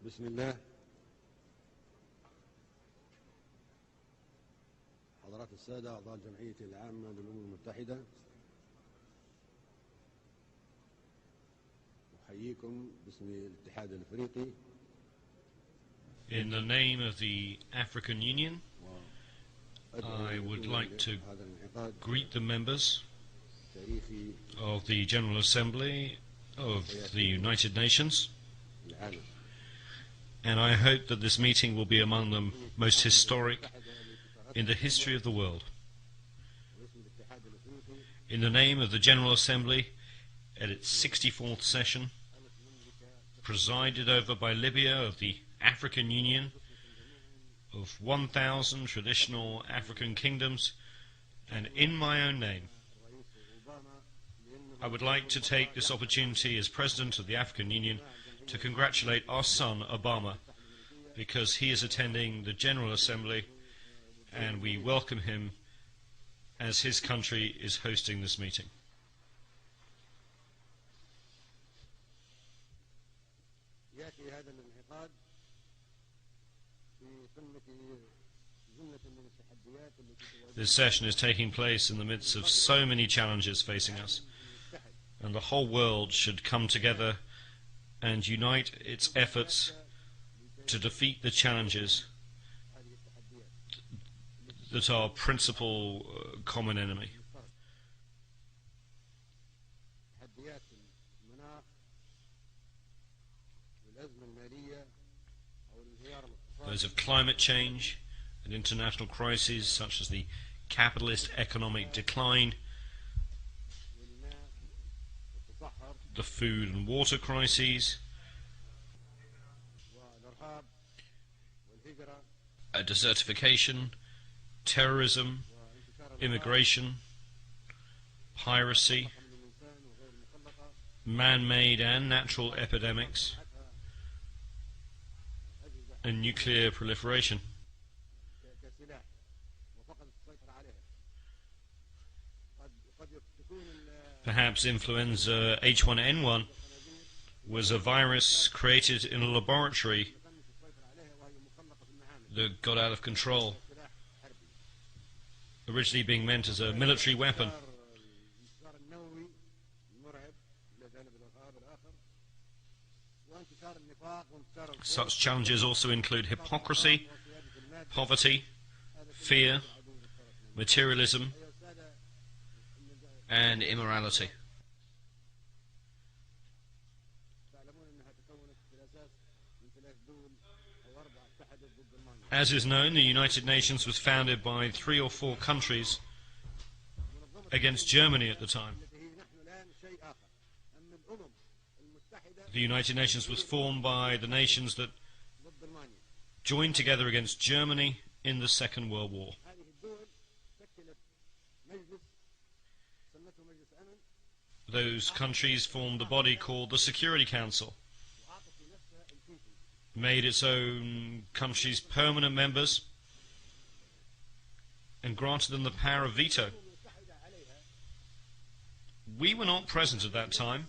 بسم الله. حضرات السادة أعضاء الجمعية العامة للأمم المتحدة، أحييكم باسم الاتحاد الأفريقي. In the name of the African Union, I would like to greet the members of the General Assembly of the United Nations, and I hope that this meeting will be among the most historic in the history of the world. In the name of the General Assembly at its 64th session, presided over by Libya of the African Union, of 1,000 traditional African kingdoms, and in my own name, I would like to take this opportunity as President of the African Union to congratulate our son Obama, because he is attending the General Assembly and we welcome him as his country is hosting this meeting. This session is taking place in the midst of so many challenges facing us, and the whole world should come together and unite its efforts to defeat the challenges that are our principal common enemy. Those of climate change and international crises such as the capitalist economic decline, the food and water crises, desertification, terrorism, immigration, piracy, man-made and natural epidemics, and nuclear proliferation. Perhaps influenza H1N1 was a virus created in a laboratory that got out of control, originally being meant as a military weapon. Such challenges also include hypocrisy, poverty, fear, materialism, and immorality. As is known, the United Nations was founded by 3 or 4 countries against Germany at the time. The United Nations was formed by the nations that joined together against Germany in the Second World War. Those countries formed a body called the Security Council, made its own countries permanent members, and granted them the power of veto. We were not present at that time.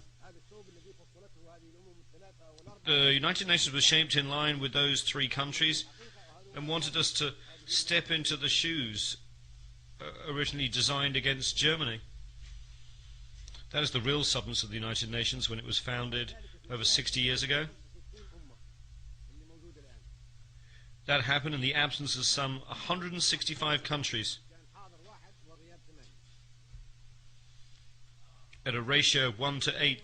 The United Nations was shaped in line with those 3 countries and wanted us to step into the shoes originally designed against Germany. That is the real substance of the United Nations when it was founded over 60 years ago. That happened in the absence of some 165 countries, at a ratio of 1 to 8.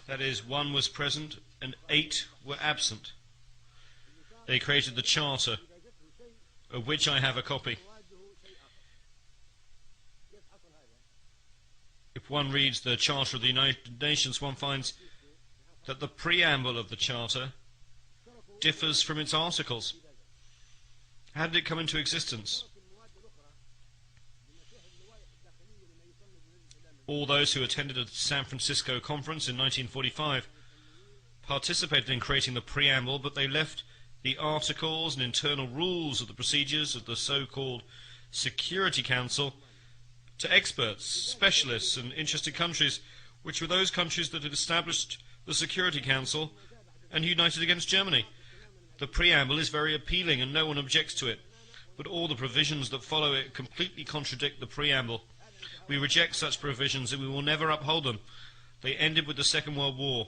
That is, 1 was present and 8 were absent. They created the Charter, of which I have a copy. If one reads the Charter of the United Nations, one finds that the preamble of the Charter differs from its articles. How did it come into existence? All those who attended the San Francisco conference in 1945 participated in creating the preamble, but they left the articles and internal rules of the procedures of the so-called Security Council to experts, specialists and interested countries, which were those countries that had established the Security Council and united against Germany. The preamble is very appealing and no one objects to it, but all the provisions that follow it completely contradict the preamble. We reject such provisions and we will never uphold them. They ended with the Second World War.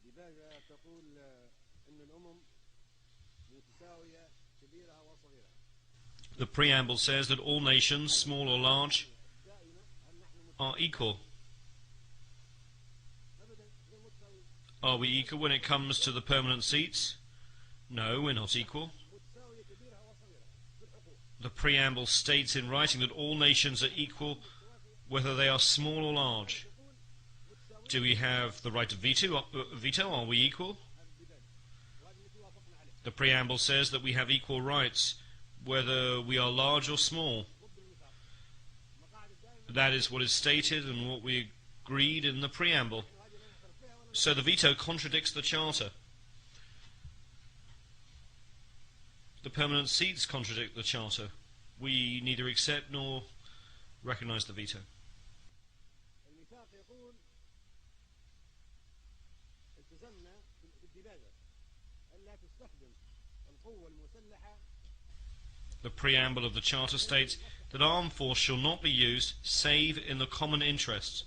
الديباجة تقول أن الأمم متساوية كبيرها وصغيرها. The preamble says that all nations, small or large, are equal. Are we equal when it comes to the permanent seats? No, we're not equal. The preamble states in writing that all nations are equal whether they are small or large. Do we have the right to veto? Are we equal? The preamble says that we have equal rights whether we are large or small. That is what is stated and what we agreed in the preamble. So the veto contradicts the Charter. The permanent seats contradict the Charter. We neither accept nor recognize the veto. الميثاق يقول التزمنا بالديباجة ألا تستخدم القوة المسلحة. The preamble of the Charter states that armed force shall not be used save in the common interest.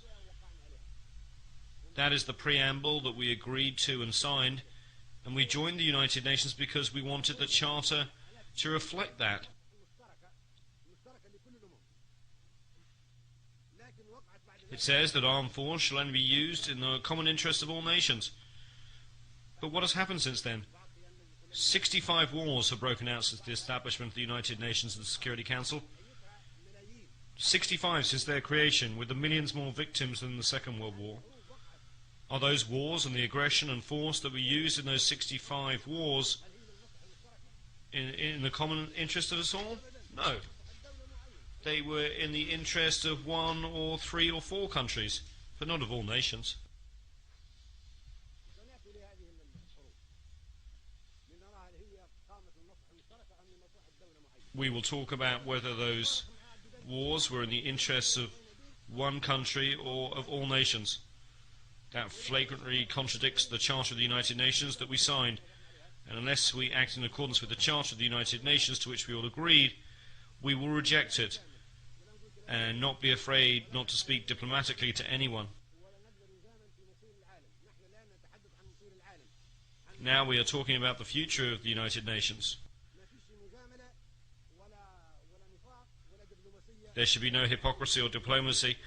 That is the preamble that we agreed to and signed, and we joined the United Nations because we wanted the Charter to reflect that. It says that armed force shall only be used in the common interest of all nations. But what has happened since then? 65 wars have broken out since the establishment of the United Nations and the Security Council. 65 since their creation, with the millions more victims than the Second World War. Are those wars and the aggression and force that were used in those 65 wars in the common interest of us all? No. They were in the interest of 1 or 3 or 4 countries, but not of all nations. We will talk about whether those wars were in the interests of one country or of all nations. That flagrantly contradicts the Charter of the United Nations that we signed, and unless we act in accordance with the Charter of the United Nations to which we all agreed, we will reject it and not be afraid not to speak diplomatically to anyone. Now we are talking about the future of the United Nations. There should be no hypocrisy or diplomacy,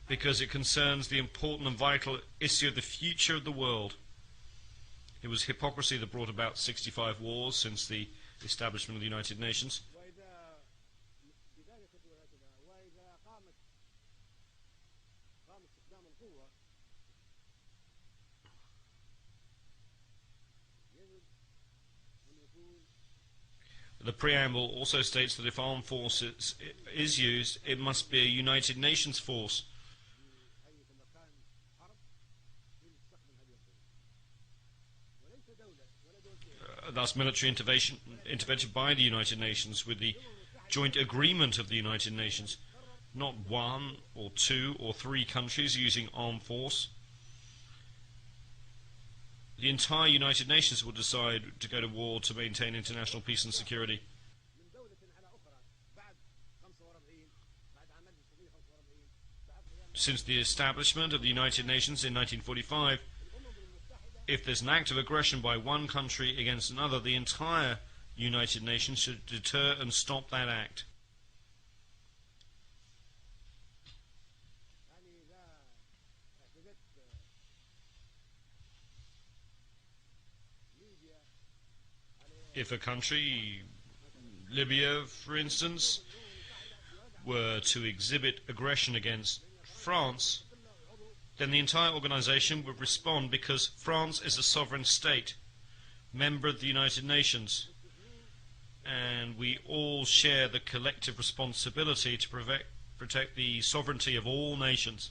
because it concerns the important and vital issue of the future of the world. It was hypocrisy that brought about 65 wars since the establishment of the United Nations. The preamble also states that if armed force is used, it must be a United Nations force. Thus military intervention by the United Nations with the joint agreement of the United Nations, not 1 or 2 or 3 countries using armed force. The entire United Nations will decide to go to war to maintain international peace and security. Since the establishment of the United Nations in 1945, if there's an act of aggression by one country against another, the entire United Nations should deter and stop that act. If a country, Libya for instance, were to exhibit aggression against France, then the entire organization would respond because France is a sovereign state. member of the United Nations, and we all share the collective responsibility to protect the sovereignty of all nations.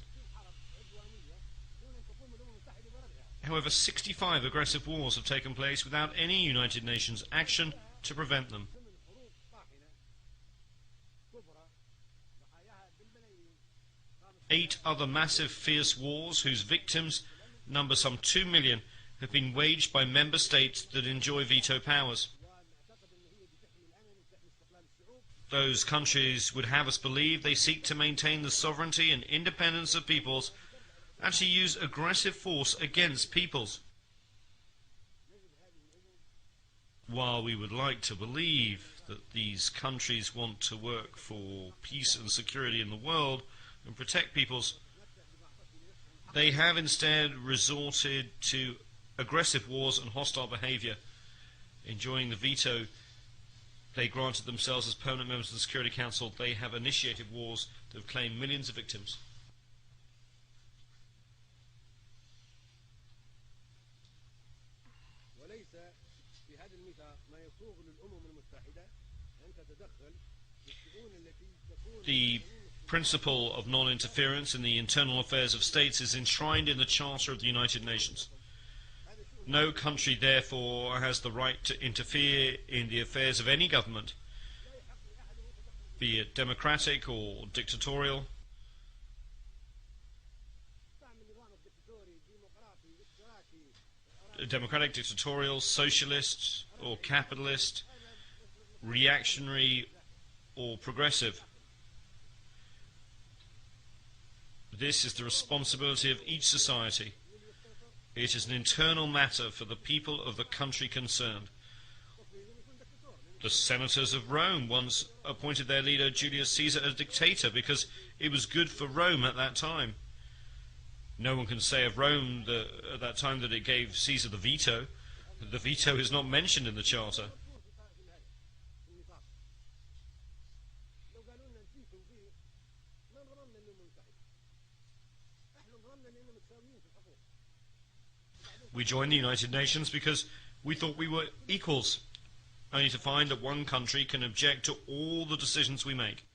However, 65 aggressive wars have taken place without any United Nations action to prevent them. 8 other massive, fierce wars, whose victims number some 2 million, have been waged by member states that enjoy veto powers. Those countries would have us believe they seek to maintain the sovereignty and independence of peoples, and to use aggressive force against peoples. While we would like to believe that these countries want to work for peace and security in the world and protect peoples, they have instead resorted to aggressive wars and hostile behavior, enjoying the veto they granted themselves as permanent members of the Security Council. They have initiated wars that have claimed millions of victims. The principle of non-interference in the internal affairs of states is enshrined in the Charter of the United Nations. No country, therefore, has the right to interfere in the affairs of any government, be it democratic or dictatorial. Democratic, dictatorial, socialist or capitalist, reactionary or progressive. This is the responsibility of each society. It is an internal matter for the people of the country concerned. The senators of Rome once appointed their leader Julius Caesar a dictator because it was good for Rome at that time. No one can say of Rome at that time that it gave Caesar the veto. The veto is not mentioned in the Charter. We joined the United Nations because we thought we were equals, only to find that one country can object to all the decisions we make.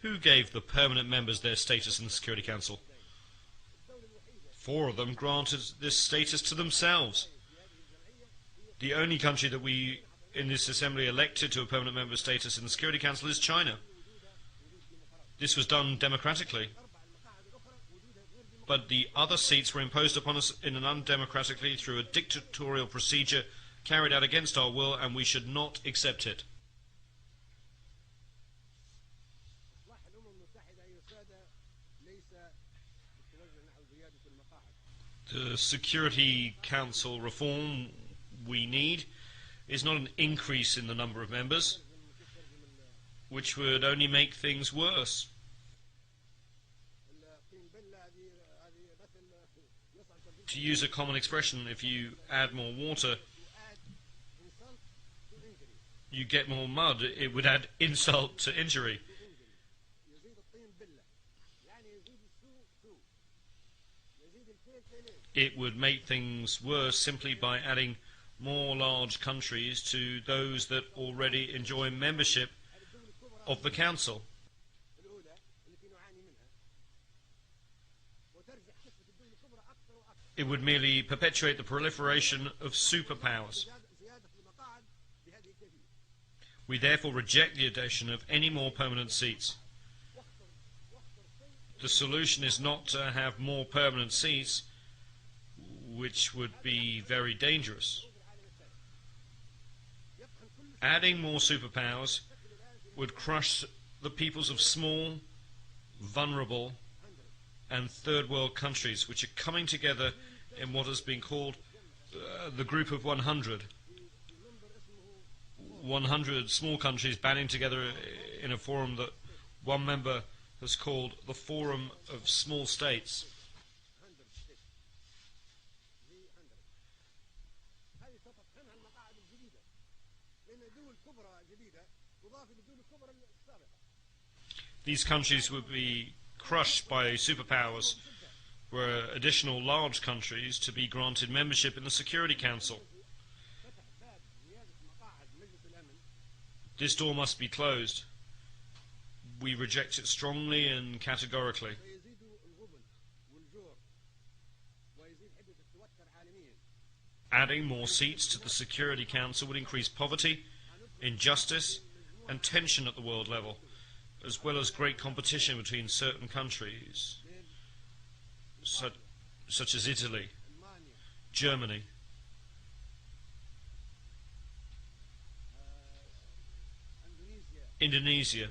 Who gave the permanent members their status in the Security Council? 4 of them granted this status to themselves. The only country that we in this assembly elected to a permanent member status in the Security Council is China. This was done democratically. But the other seats were imposed upon us in an undemocratically through a dictatorial procedure carried out against our will, and we should not accept it. The Security Council reform we need is not an increase in the number of members, which would only make things worse. To use a common expression, if you add more water, you get more mud. It would add insult to injury. It would make things worse simply by adding more large countries to those that already enjoy membership of the Council. It would merely perpetuate the proliferation of superpowers. We therefore reject the addition of any more permanent seats. The solution is not to have more permanent seats, which would be very dangerous. Adding more superpowers would crush the peoples of small, vulnerable, and third world countries, which are coming together in what has been called the Group of 100. 100 small countries banding together in a forum that one member has called the Forum of Small States. These countries would be crushed by superpowers were additional large countries to be granted membership in the Security Council. This door must be closed. We reject it strongly and categorically. Adding more seats to the Security Council would increase poverty, injustice, and tension at the world level, as well as great competition between certain countries, such as Italy, Germany, Indonesia,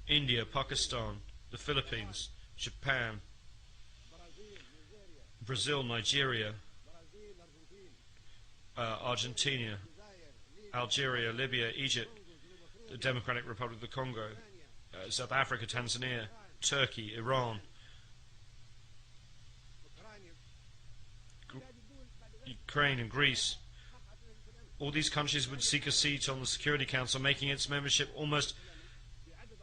India, Pakistan, the Philippines, Japan, Brazil, Nigeria, Argentina, Algeria, Libya, Egypt, the Democratic Republic of the Congo, South Africa, Tanzania, Turkey, Iran, Ukraine and Greece. All these countries would seek a seat on the Security Council, making its membership almost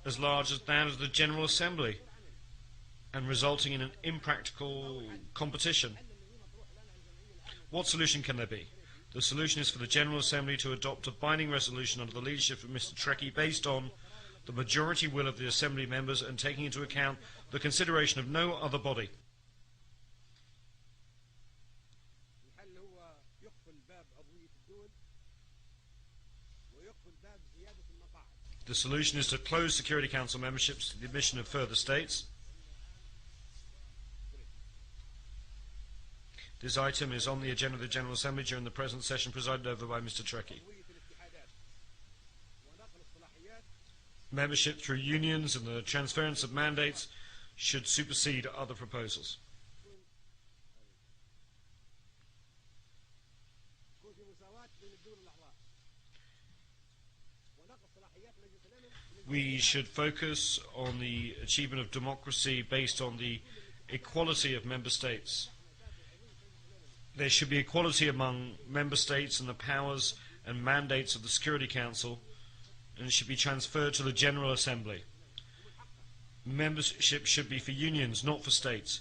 as large as that of the General Assembly, and resulting in an impractical competition. What solution can there be? The solution is for the General Assembly to adopt a binding resolution under the leadership of Mr. Trekkie based on the majority will of the Assembly members and taking into account the consideration of no other body. The solution is to close Security Council memberships to the admission of further states. This item is on the agenda of the General Assembly during the present session presided over by Mr. Trekkie. Membership through unions and the transference of mandates should supersede other proposals. We should focus on the achievement of democracy based on the equality of member states. There should be equality among member states and the powers and mandates of the Security Council, and it should be transferred to the General Assembly. Membership should be for unions, not for states.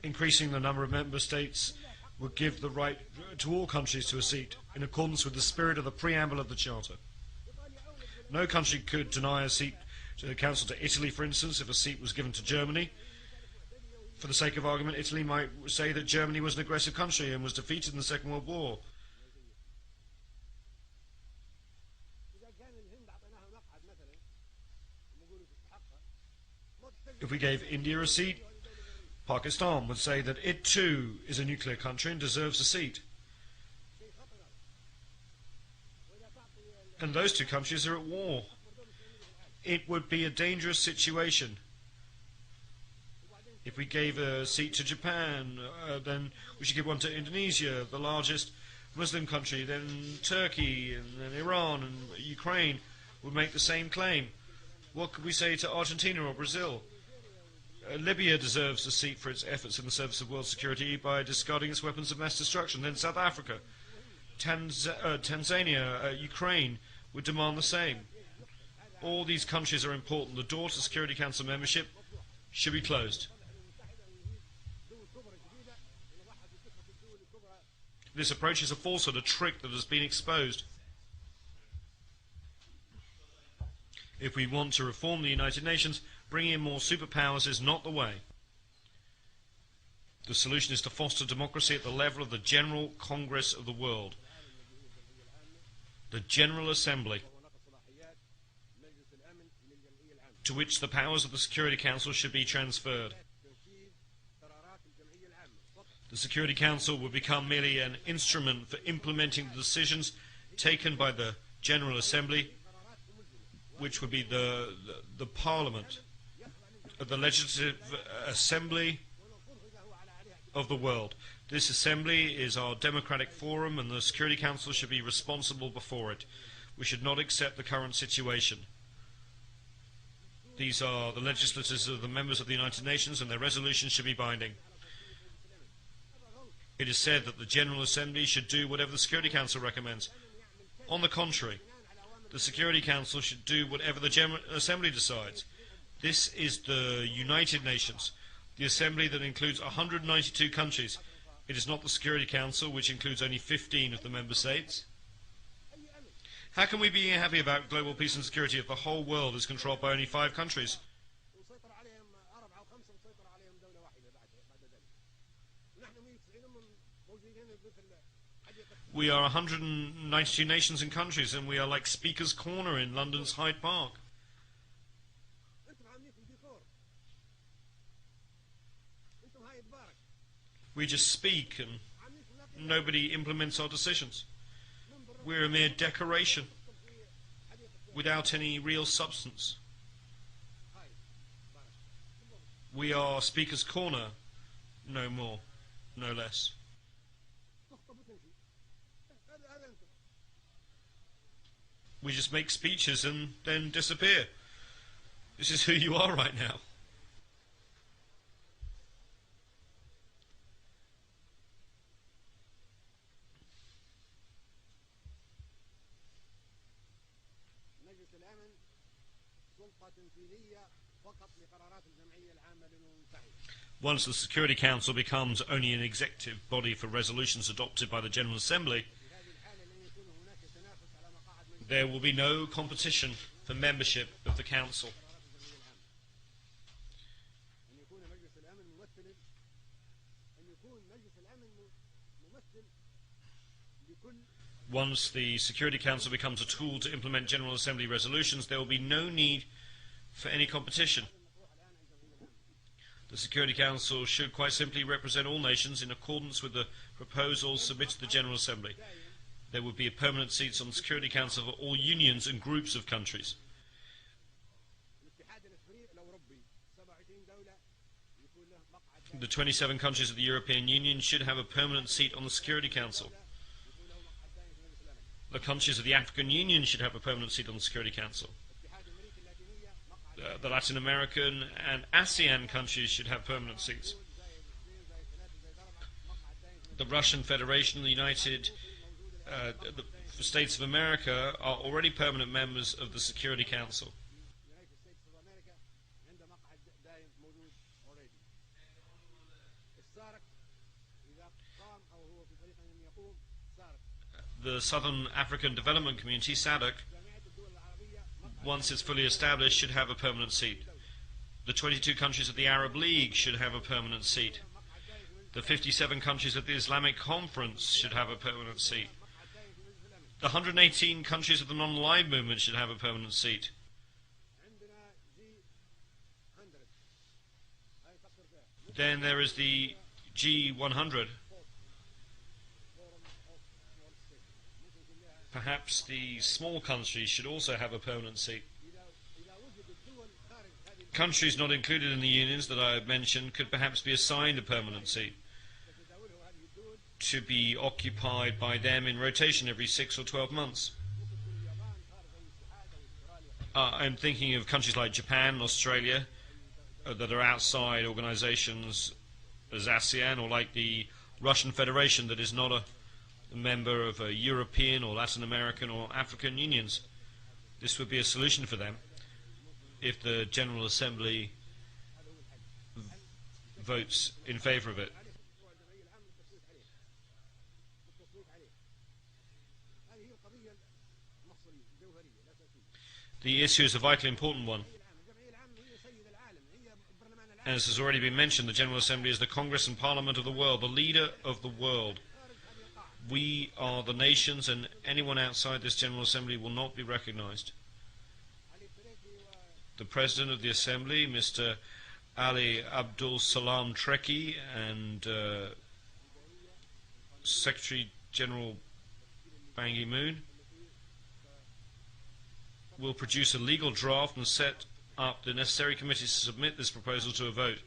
Increasing the number of member states would give the right to all countries to a seat, in accordance with the spirit of the preamble of the Charter. No country could deny a seat to the Council to Italy, for instance, if a seat was given to Germany. For the sake of argument, Italy might say that Germany was an aggressive country and was defeated in the Second World War. If we gave India a seat, Pakistan would say that it too is a nuclear country and deserves a seat. And those two countries are at war. It would be a dangerous situation. If we gave a seat to Japan, then we should give one to Indonesia, the largest Muslim country, then Turkey, and then Iran and Ukraine. would make the same claim. What could we say to Argentina or Brazil? Libya deserves a seat for its efforts in the service of world security by discarding its weapons of mass destruction. Then South Africa, Tanzania, Ukraine would demand the same. All these countries are important. The door to Security Council membership should be closed. This approach is a falsehood, a trick that has been exposed. If we want to reform the United Nations, bringing in more superpowers is not the way. The solution is to foster democracy at the level of the General Congress of the world, the General Assembly, to which the powers of the Security Council should be transferred. The Security Council will become merely an instrument for implementing the decisions taken by the General Assembly, which would be the Parliament, the Legislative Assembly of the world. This assembly is our democratic forum, and the Security Council should be responsible before it. We should not accept the current situation. These are the legislators of the members of the United Nations, and their resolutions should be binding. It is said that the General Assembly should do whatever the Security Council recommends. On the contrary, the Security Council should do whatever the General Assembly decides. This is the United Nations, the assembly that includes 192 countries. It is not the Security Council, which includes only 15 of the member states. How can we be happy about global peace and security if the whole world is controlled by only 5 countries? We are 192 nations and countries, and we are like Speaker's Corner in London's Hyde Park. We just speak and nobody implements our decisions. We're a mere decoration without any real substance. We are Speaker's Corner, no more, no less. We just make speeches and then disappear. This is who you are right now. Once the Security Council becomes only an executive body for resolutions adopted by the General Assembly, there will be no competition for membership of the Council. Once the Security Council becomes a tool to implement General Assembly resolutions, there will be no need for any competition. The Security Council should quite simply represent all nations in accordance with the proposals submitted to the General Assembly. There would be a permanent seats on the Security Council for all unions and groups of countries. The 27 countries of the European Union should have a permanent seat on the Security Council. The countries of the African Union should have a permanent seat on the Security Council. The Latin American and ASEAN countries should have permanent seats. The Russian Federation, the United the States of America are already permanent members of the Security Council. The Southern African Development Community, SADC, once it's fully established, should have a permanent seat. The 22 countries of the Arab League should have a permanent seat. The 57 countries of the Islamic Conference should have a permanent seat. The 118 countries of the non-aligned movement should have a permanent seat. Then there is the G100. Perhaps the small countries should also have a permanent seat. Countries not included in the unions that I have mentioned could perhaps be assigned a permanent seat to be occupied by them in rotation every 6 or 12 months. I'm thinking of countries like Japan and Australia that are outside organizations as ASEAN, or like the Russian Federation that is not a member of European or Latin American or African unions. This would be a solution for them if the General Assembly votes in favor of it. The issue is a vitally important one. As has already been mentioned, the General Assembly is the Congress and Parliament of the world, the leader of the world. We are the nations, and anyone outside this General Assembly will not be recognized. The President of the Assembly, Mr. Ali Abdul Salam Treki, and Secretary General Ban Ki-moon will produce a legal draft and set up the necessary committees to submit this proposal to a vote.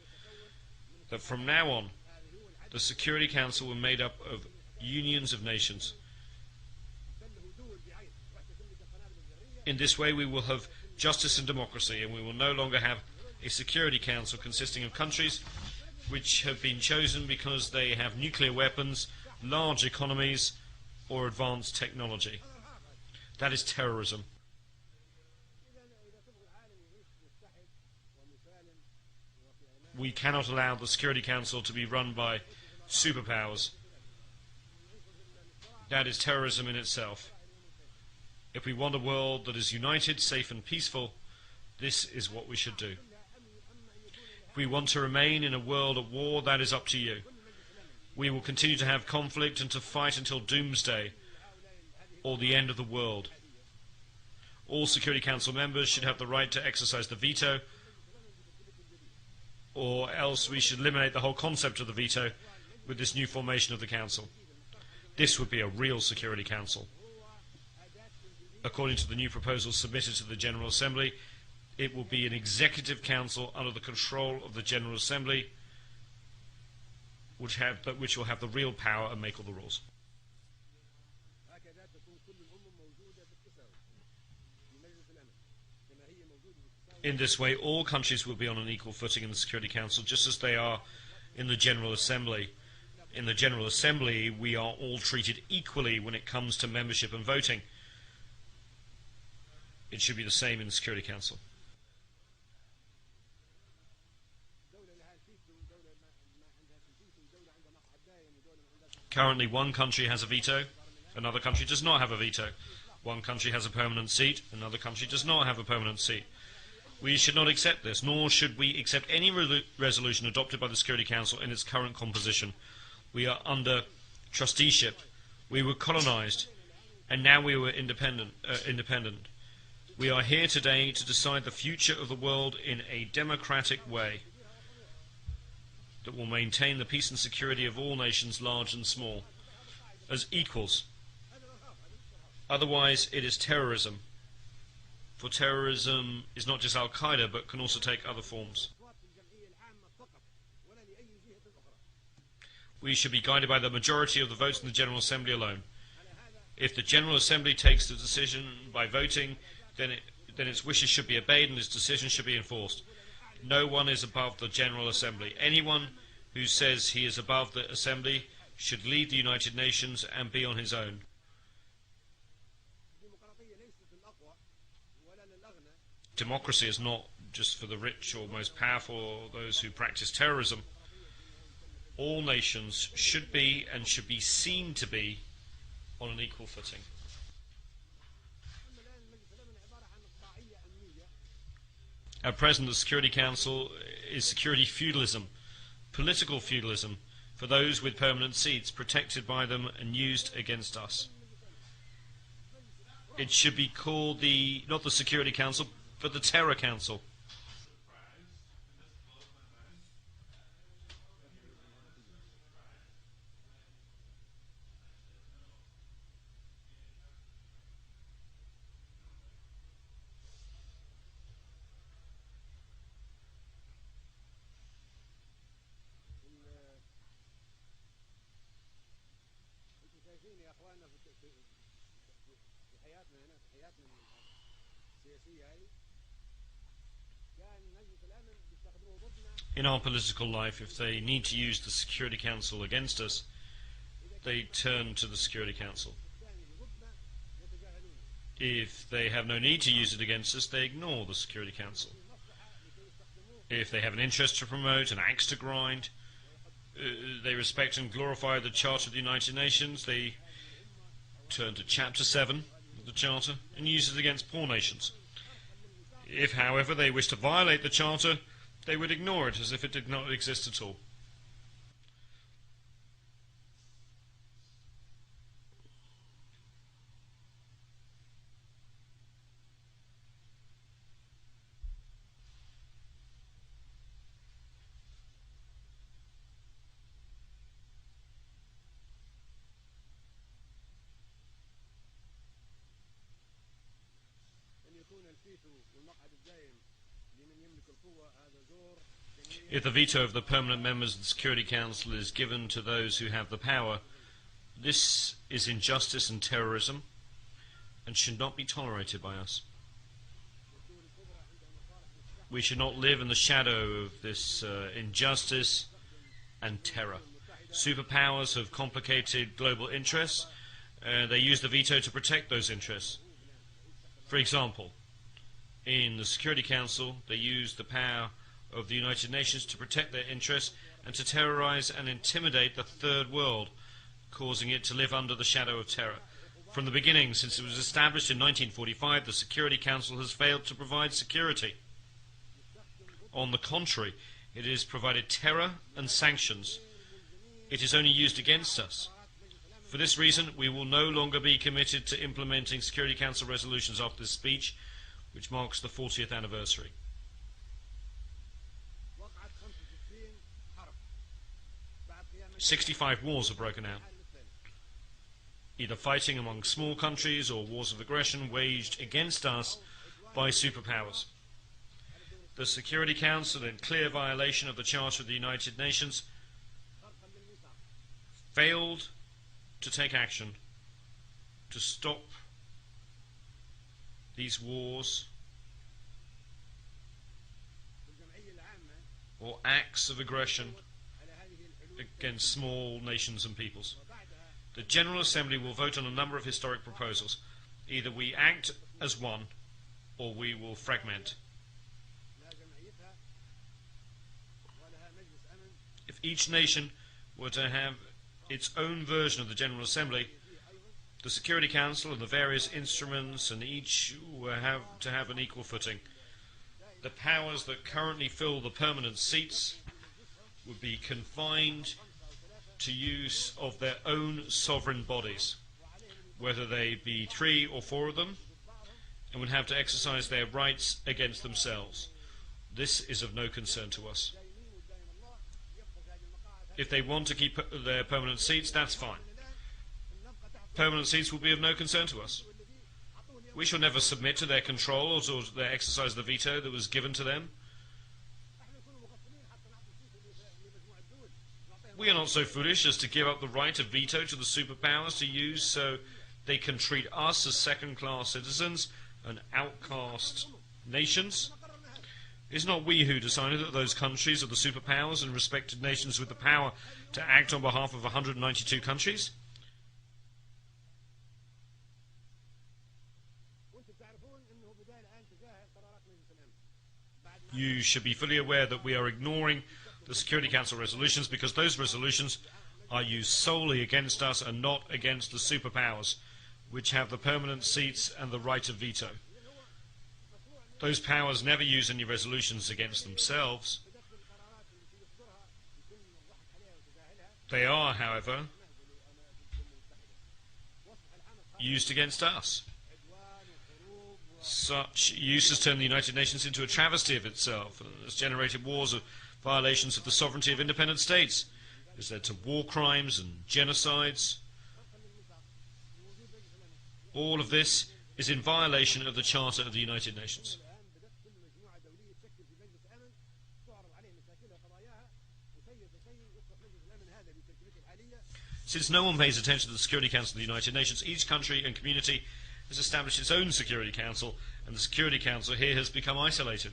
That from now on, the Security Council will be made up of unions of nations. In this way we will have justice and democracy, and we will no longer have a Security Council consisting of countries which have been chosen because they have nuclear weapons, large economies, or advanced technology. That is terrorism. We cannot allow the Security Council to be run by superpowers. That is terrorism in itself. If we want a world that is united, safe and peaceful, this is what we should do. If we want to remain in a world at war, that is up to you. We will continue to have conflict and to fight until doomsday or the end of the world. All Security Council members should have the right to exercise the veto, or else we should eliminate the whole concept of the veto with this new formation of the Council. This would be a real Security Council. According to the new proposals submitted to the General Assembly, it will be an executive council under the control of the General Assembly, which will have the real power and make all the rules. In this way, all countries will be on an equal footing in the Security Council, just as they are in the General Assembly. In the General Assembly, we are all treated equally when it comes to membership and voting. It should be the same in the Security Council. Currently, one country has a veto, another country does not have a veto. One country has a permanent seat, another country does not have a permanent seat. We should not accept this, nor should we accept any resolution adopted by the Security Council in its current composition. We are under trusteeship. We were colonized, and now we were independent. We are here today to decide the future of the world in a democratic way that will maintain the peace and security of all nations, large and small, as equals. Otherwise, it is terrorism. For terrorism is not just Al-Qaeda, but can also take other forms. We should be guided by the majority of the votes in the General Assembly alone. If the General Assembly takes the decision by voting, then its wishes should be obeyed and its decision should be enforced. No one is above the General Assembly. Anyone who says he is above the Assembly should leave the United Nations and be on his own. Democracy is not just for the rich or most powerful or those who practice terrorism. All nations should be and should be seen to be on an equal footing. At present, the Security Council is security feudalism, political feudalism, for those with permanent seats, protected by them and used against us. It should be called not the Security Council, but the Terror Council. In our political life, if they need to use the Security Council against us, they turn to the Security Council. If they have no need to use it against us, they ignore the Security Council. If they have an interest to promote, an axe to grind, they respect and glorify the Charter of the United Nations, they turn to Chapter 7 of the Charter and use it against poor nations. If, however, they wish to violate the Charter, they would ignore it as if it did not exist at all. If the veto of the permanent members of the Security Council is given to those who have the power, this is injustice and terrorism and should not be tolerated by us. We should not live in the shadow of this injustice and terror. Superpowers have complicated global interests. They use the veto to protect those interests. For example, in the Security Council, they use the power of the United Nations to protect their interests and to terrorize and intimidate the Third World, causing it to live under the shadow of terror. From the beginning, since it was established in 1945, the Security Council has failed to provide security. On the contrary, it has provided terror and sanctions. It is only used against us. For this reason, we will no longer be committed to implementing Security Council resolutions after this speech, which marks the 40th anniversary. 65 wars have broken out, either fighting among small countries or wars of aggression waged against us by superpowers. The Security Council, in clear violation of the Charter of the United Nations, failed to take action to stop these wars or acts of aggression against small nations and peoples. The General Assembly will vote on a number of historic proposals. Either we act as one, or we will fragment. If each nation were to have its own version of the General Assembly, the Security Council and the various instruments and each will have to have an equal footing. The powers that currently fill the permanent seats would be confined to use of their own sovereign bodies, whether they be 3 or 4 of them, and would have to exercise their rights against themselves. This is of no concern to us. If they want to keep their permanent seats, that's fine. Permanent seats will be of no concern to us. We shall never submit to their control or to their exercise of the veto that was given to them. We are not so foolish as to give up the right of veto to the superpowers to use so they can treat us as second-class citizens and outcast nations. It is not we who decided that those countries are the superpowers and respected nations with the power to act on behalf of 192 countries. You should be fully aware that we are ignoring the Security Council resolutions because those resolutions are used solely against us and not against the superpowers, which have the permanent seats and the right of veto. Those powers never use any resolutions against themselves. They are, however, used against us. Such use has turned the United Nations into a travesty of itself and has generated wars of violations of the sovereignty of independent states. It has led to war crimes and genocides. All of this is in violation of the Charter of the United Nations. Since no one pays attention to the Security Council of the United Nations, each country and community has established its own Security Council, and the Security Council here has become isolated.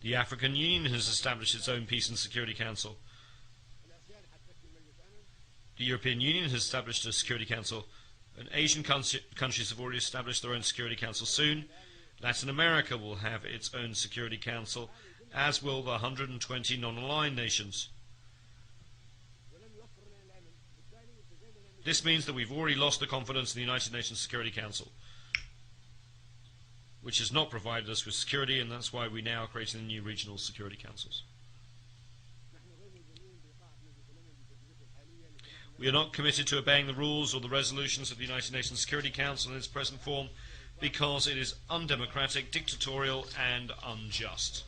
The African Union has established its own Peace and Security Council. The European Union has established a Security Council, and Asian countries have already established their own Security Council soon. Latin America will have its own Security Council, as will the 120 non-aligned nations. This means that we've already lost the confidence in the United Nations Security Council, which has not provided us with security, and that's why we now are creating the new regional security councils. We are not committed to obeying the rules or the resolutions of the United Nations Security Council in its present form because it is undemocratic, dictatorial, and unjust.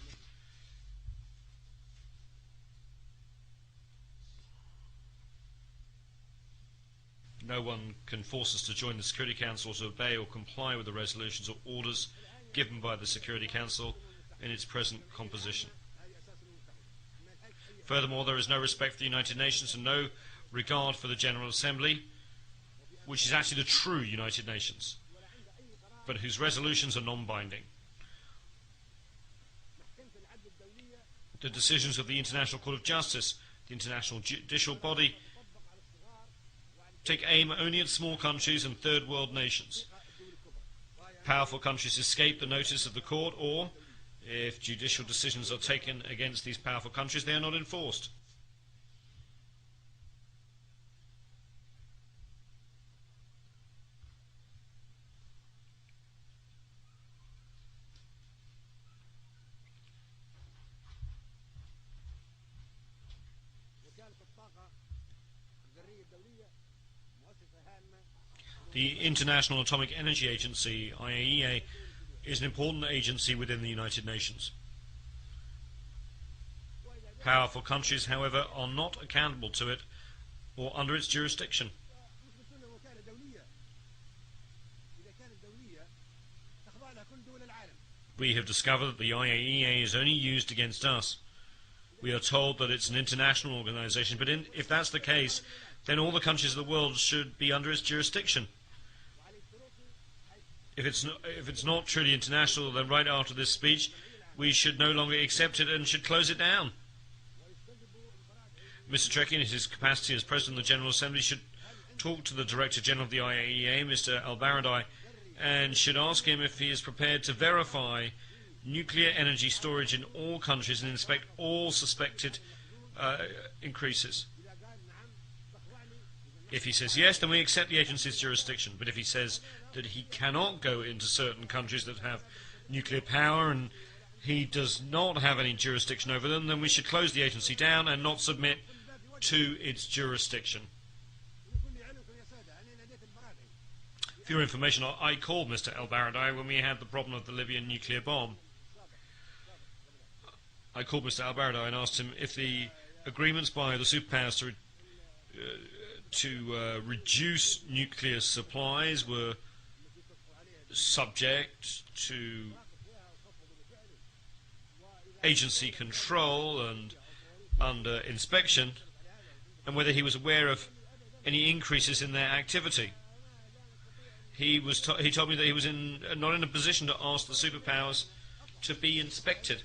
No one can force us to join the Security Council or to obey or comply with the resolutions or orders given by the Security Council in its present composition. Furthermore, there is no respect for the United Nations and no regard for the General Assembly, which is actually the true United Nations, but whose resolutions are non-binding. The decisions of the International Court of Justice, the international judicial body, take aim only at small countries and third world nations. Powerful countries escape the notice of the court, or, if judicial decisions are taken against these powerful countries, they are not enforced. The International Atomic Energy Agency, IAEA, is an important agency within the United Nations. Powerful countries, however, are not accountable to it or under its jurisdiction. We have discovered that the IAEA is only used against us. We are told that it's an international organization, but if that's the case, then all the countries of the world should be under its jurisdiction. If it's not truly international, then right after this speech, we should no longer accept it and should close it down. Mr. Trekkie, in his capacity as President of the General Assembly, should talk to the Director General of the IAEA, Mr. Al-Baradei, and should ask him if he is prepared to verify nuclear energy storage in all countries and inspect all suspected increases. If he says yes, then we accept the agency's jurisdiction. But if he says that he cannot go into certain countries that have nuclear power and he does not have any jurisdiction over them, then we should close the agency down and not submit to its jurisdiction. For your information, I called Mr. El-Baradei when we had the problem of the Libyan nuclear bomb. I called Mr. El-Baradei and asked him if the agreements by the superpowers to reduce nuclear supplies were subject to agency control and under inspection, and whether he was aware of any increases in their activity. He told me that he was not in a position to ask the superpowers to be inspected.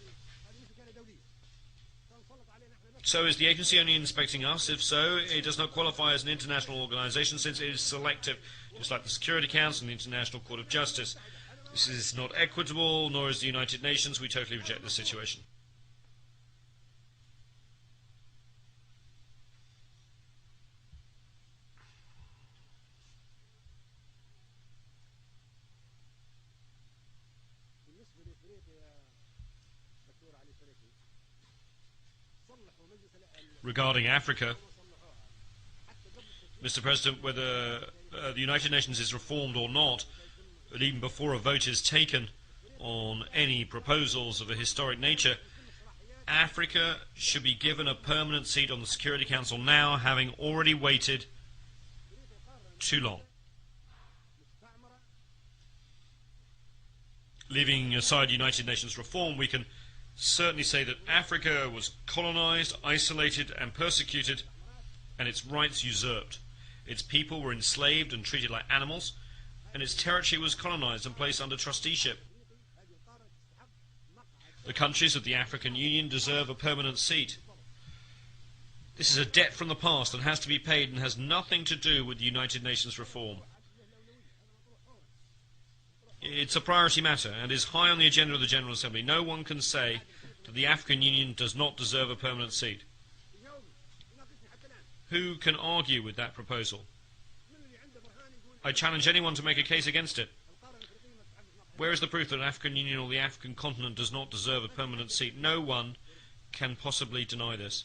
So is the agency only inspecting us? If so, it does not qualify as an international organization since it is selective, just like the Security Council and the International Court of Justice. This is not equitable, nor is the United Nations. We totally reject this situation. Regarding Africa, Mr. President, whether the United Nations is reformed or not, but even before a vote is taken on any proposals of a historic nature, Africa should be given a permanent seat on the Security Council now, having already waited too long. Leaving aside United Nations reform, we can certainly say that Africa was colonized, isolated, and persecuted, and its rights usurped. Its people were enslaved and treated like animals, and its territory was colonized and placed under trusteeship. The countries of the African Union deserve a permanent seat. This is a debt from the past and has to be paid and has nothing to do with the United Nations reform. It's a priority matter and is high on the agenda of the General Assembly. No one can say that the African Union does not deserve a permanent seat. Who can argue with that proposal? I challenge anyone to make a case against it. Where is the proof that the African Union or the African continent does not deserve a permanent seat? No one can possibly deny this.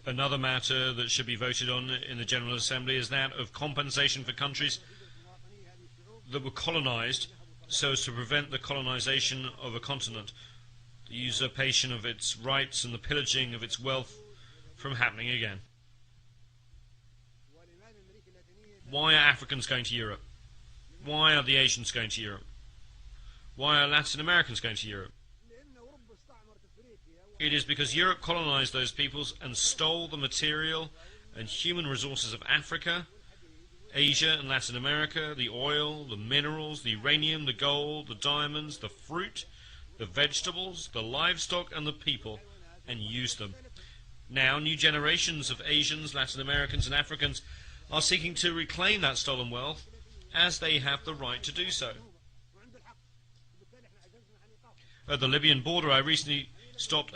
Another matter that should be voted on in the General Assembly is that of compensation for countries that were colonized so as to prevent the colonization of a continent, the usurpation of its rights and the pillaging of its wealth from happening again. Why are Africans going to Europe? Why are the Asians going to Europe? Why are Latin Americans going to Europe? It is because Europe colonized those peoples and stole the material and human resources of Africa, Asia and Latin America, the oil, the minerals, the uranium, the gold, the diamonds, the fruit, the vegetables, the livestock and the people, and used them. Now new generations of Asians, Latin Americans and Africans are seeking to reclaim that stolen wealth as they have the right to do so. At the Libyan border, I recently stopped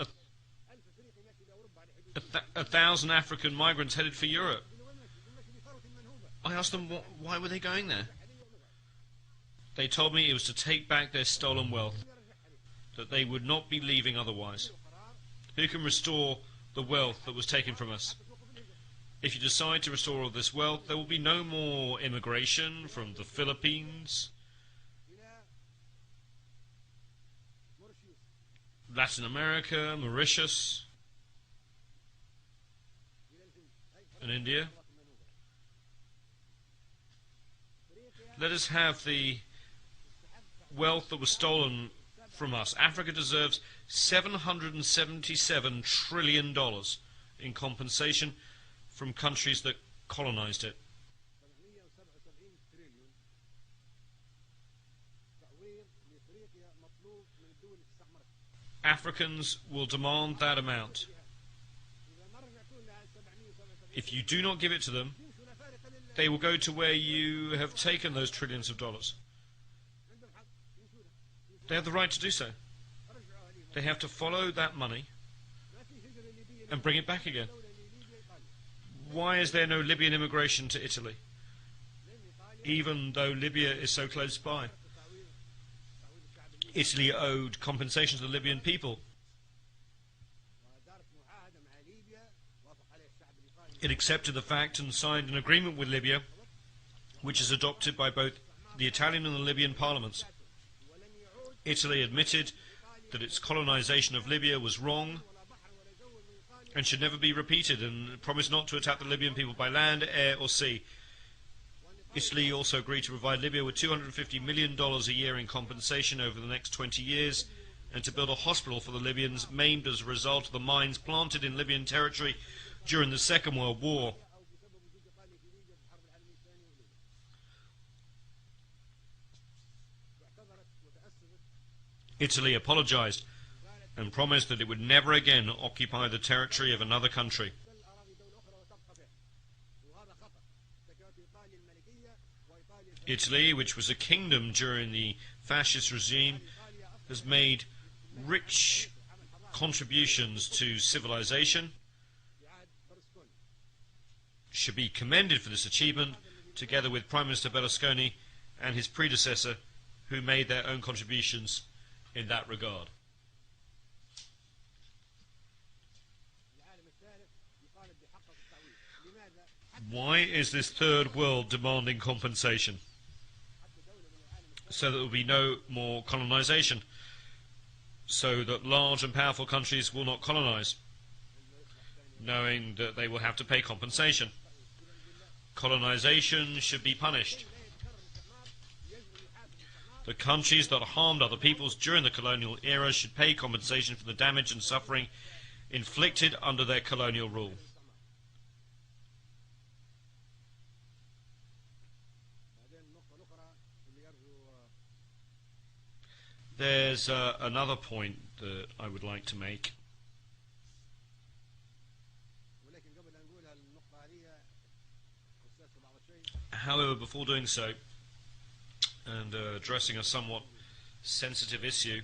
1,000 African migrants headed for Europe. I asked them why were they going there. They told me it was to take back their stolen wealth, that they would not be leaving otherwise. Who can restore the wealth that was taken from us? If you decide to restore all this wealth, there will be no more immigration from the Philippines, Latin America, Mauritius, and India. Let us have the wealth that was stolen from us. Africa deserves $777 trillion in compensation from countries that colonized it. Africans will demand that amount. If you do not give it to them, they will go to where you have taken those trillions of dollars. They have the right to do so. They have to follow that money and bring it back again. Why is there no Libyan immigration to Italy, even though Libya is so close by? Italy owed compensation to the Libyan people. It accepted the fact and signed an agreement with Libya, which is adopted by both the Italian and the Libyan parliaments. Italy admitted that its colonization of Libya was wrong and should never be repeated, and promised not to attack the Libyan people by land, air or sea. Italy also agreed to provide Libya with $250 million a year in compensation over the next 20 years, and to build a hospital for the Libyans maimed as a result of the mines planted in Libyan territory during the Second World War. Italy apologized and promised that it would never again occupy the territory of another country. Italy, which was a kingdom during the fascist regime, has made rich contributions to civilization, should be commended for this achievement, together with Prime Minister Berlusconi and his predecessor, who made their own contributions in that regard. Why is this third world demanding compensation? So that there will be no more colonization. so that large and powerful countries will not colonize, knowing that they will have to pay compensation. Colonization should be punished. The countries that harmed other peoples during the colonial era should pay compensation for the damage and suffering inflicted under their colonial rule. There's another point that I would like to make. However, before doing so, and addressing a somewhat sensitive issue,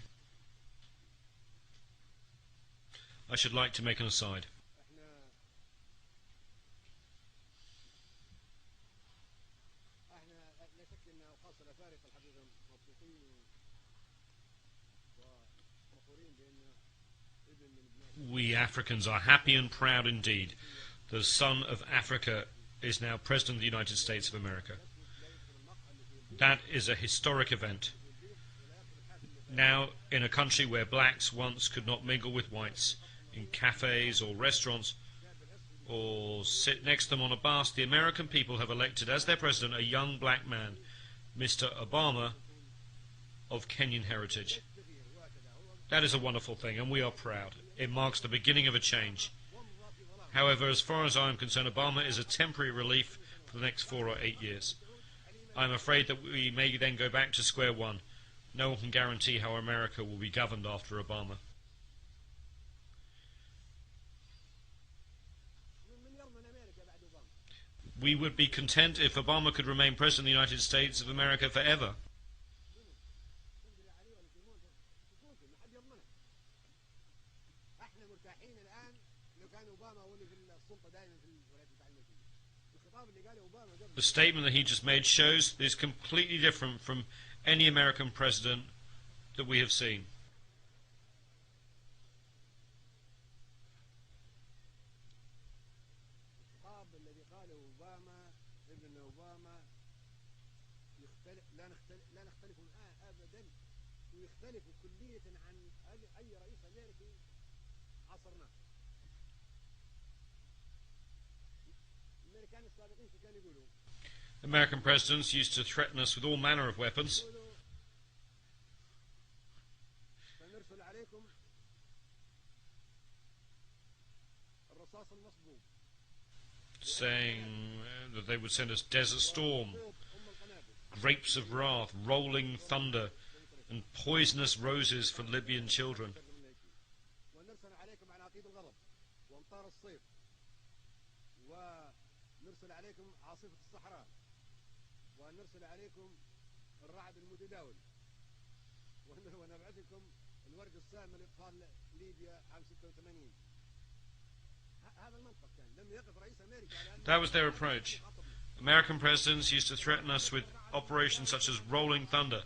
I should like to make an aside. We Africans are happy and proud indeed. The son of Africa is now President of the United States of America. That is a historic event. Now, in a country where blacks once could not mingle with whites, in cafes or restaurants, or sit next to them on a bus, the American people have elected as their president a young black man, Mr. Obama, of Kenyan heritage. That is a wonderful thing, and we are proud. It marks the beginning of a change. However, as far as I am concerned, Obama is a temporary relief for the next 4 or 8 years. I am afraid that we may then go back to square one. No one can guarantee how America will be governed after Obama. We would be content if Obama could remain President of the United States of America forever. The statement that he just made shows that it's completely different from any American president that we have seen. American presidents used to threaten us with all manner of weapons, saying that they would send us Desert Storm, grapes of wrath, rolling thunder, and poisonous roses for Libyan children. That was their approach. American presidents used to threaten us with operations such as Rolling Thunder,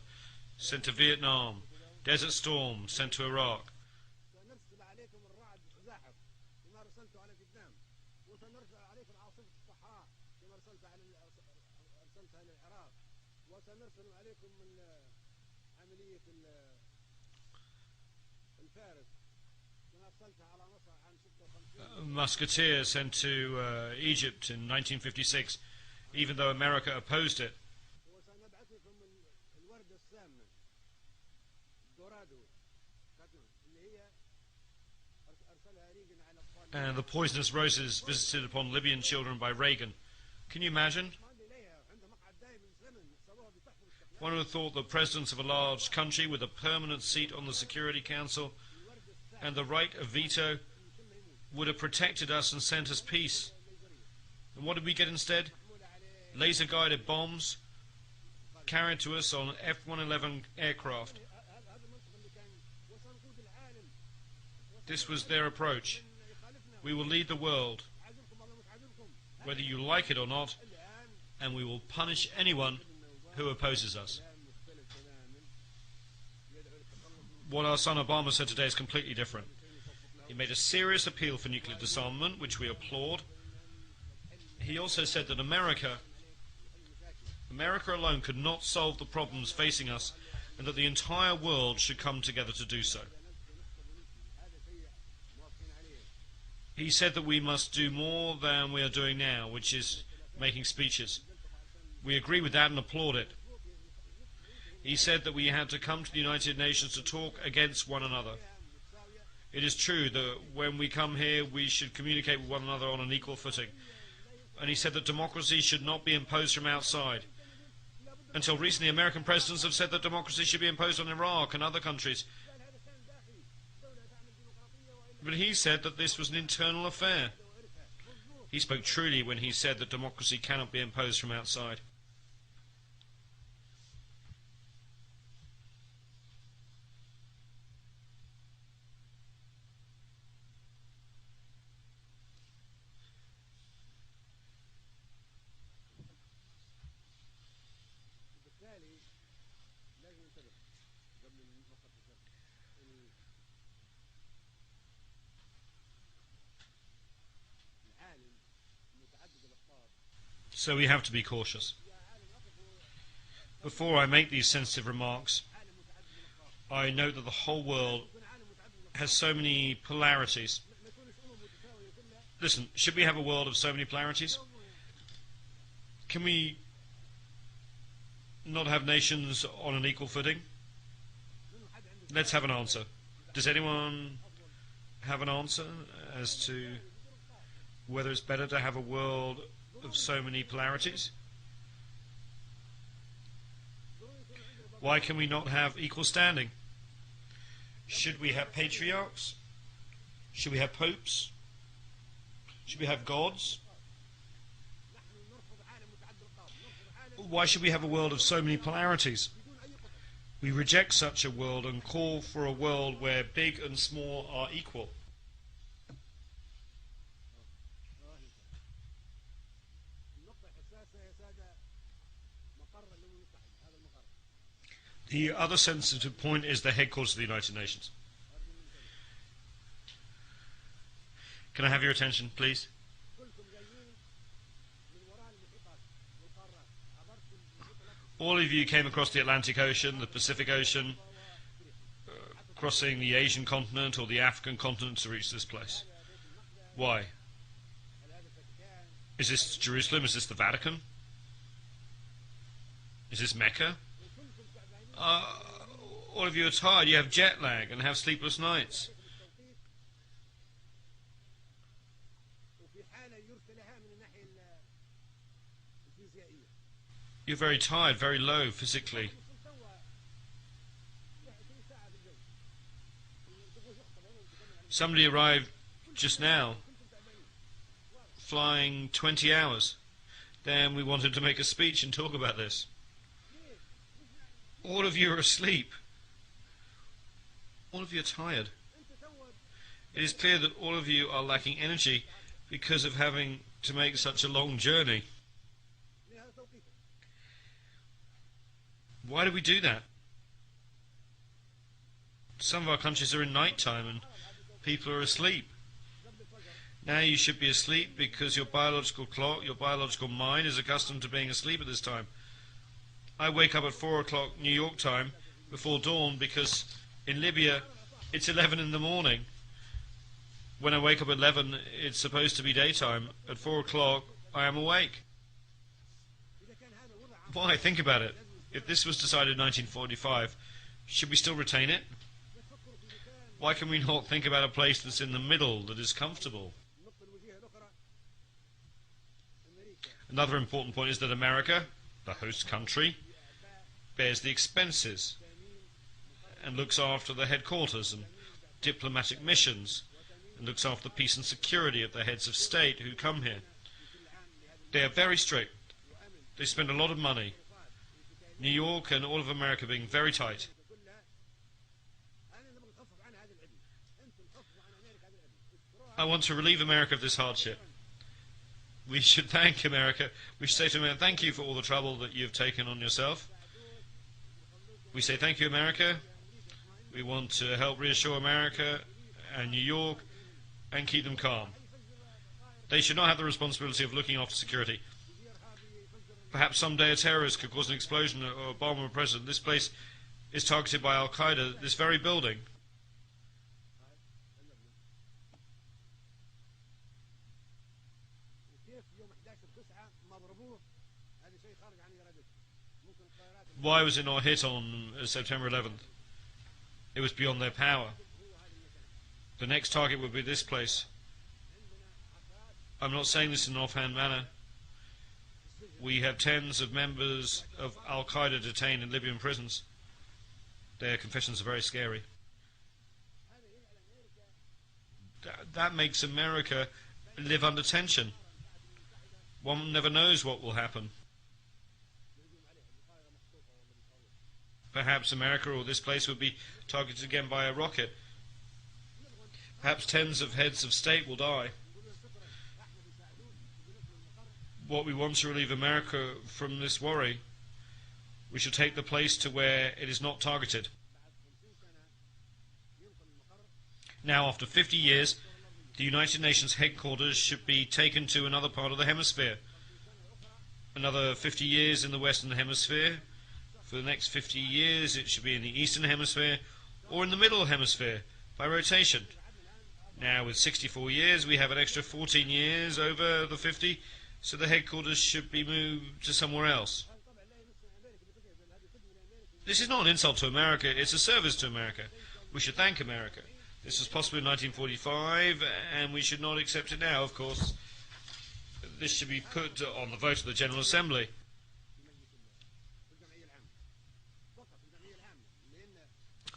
sent to Vietnam, Desert Storm, sent to Iraq. Musketeer sent to Egypt in 1956, even though America opposed it. And the poisonous roses visited upon Libyan children by Reagan. Can you imagine? One would have thought that presidents of a large country with a permanent seat on the Security Council and the right of veto would have protected us and sent us peace. And what did we get instead? Laser-guided bombs carried to us on F-111 aircraft. This was their approach. We will lead the world, whether you like it or not, and we will punish anyone who opposes us. What our son Obama said today is completely different. He made a serious appeal for nuclear disarmament, which we applaud. He also said that America alone could not solve the problems facing us, and that the entire world should come together to do so. He said that we must do more than we are doing now, which is making speeches. We agree with that and applaud it. He said that we had to come to the United Nations to talk against one another. It is true that when we come here, we should communicate with one another on an equal footing. And he said that democracy should not be imposed from outside. Until recently, American presidents have said that democracy should be imposed on Iraq and other countries. But he said that this was an internal affair. He spoke truly when he said that democracy cannot be imposed from outside. So we have to be cautious. Before I make these sensitive remarks, I note that the whole world has so many polarities. Listen, should we have a world of so many polarities? Can we not have nations on an equal footing? Let's have an answer. Does anyone have an answer as to whether it's better to have a world of so many polarities? Why can we not have equal standing? Should we have patriarchs? Should we have popes? Should we have gods? Why should we have a world of so many polarities? We reject such a world and call for a world where big and small are equal. The other sensitive point is the headquarters of the United Nations. Can I have your attention, please? All of you came across the Atlantic Ocean, the Pacific Ocean, crossing the Asian continent or the African continent to reach this place. Why? Is this Jerusalem? Is this the Vatican? Is this Mecca? All of you are tired, you have jet lag and have sleepless nights. You're very tired, very low physically. Somebody arrived just now, flying 20 hours. Then we wanted to make a speech and talk about this. All of you are asleep. All of you are tired. It is clear that all of you are lacking energy because of having to make such a long journey. Why do we do that? Some of our countries are in night time and people are asleep. Now you should be asleep because your biological clock, your biological mind is accustomed to being asleep at this time. I wake up at 4 o'clock New York time before dawn because in Libya it's 11 in the morning. When I wake up at 11 it's supposed to be daytime. At 4 o'clock I am awake. Why? Think about it. If this was decided in 1945, should we still retain it? Why can we not think about a place that's in the middle, that is comfortable? Another important point is that America, the host country, bears the expenses and looks after the headquarters and diplomatic missions and looks after the peace and security of the heads of state who come here. They are very strict. They spend a lot of money. New York and all of America being very tight. I want to relieve America of this hardship. We should thank America. We should say to America, thank you for all the trouble that you've taken on yourself. We say thank you, America. We want to help reassure America and New York and keep them calm. They should not have the responsibility of looking after security. Perhaps someday a terrorist could cause an explosion or bomb a president. This place is targeted by Al-Qaeda, this very building. Why was it not hit on September 11th? It was beyond their power. The next target would be this place. I'm not saying this in an offhand manner. We have tens of members of Al-Qaeda detained in Libyan prisons. Their confessions are very scary. That makes America live under tension. One never knows what will happen. Perhaps America or this place would be targeted again by a rocket. Perhaps tens of heads of state will die. What we want to relieve America from this worry, we should take the place to where it is not targeted. Now, after 50 years, the United Nations headquarters should be taken to another part of the hemisphere. Another 50 years in the Western Hemisphere. For the next 50 years, it should be in the Eastern Hemisphere or in the Middle Hemisphere by rotation. Now, with 64 years, we have an extra 14 years over the 50, so the headquarters should be moved to somewhere else. This is not an insult to America, it's a service to America. We should thank America. This was possible in 1945, and we should not accept it now, of course. This should be put on the vote of the General Assembly.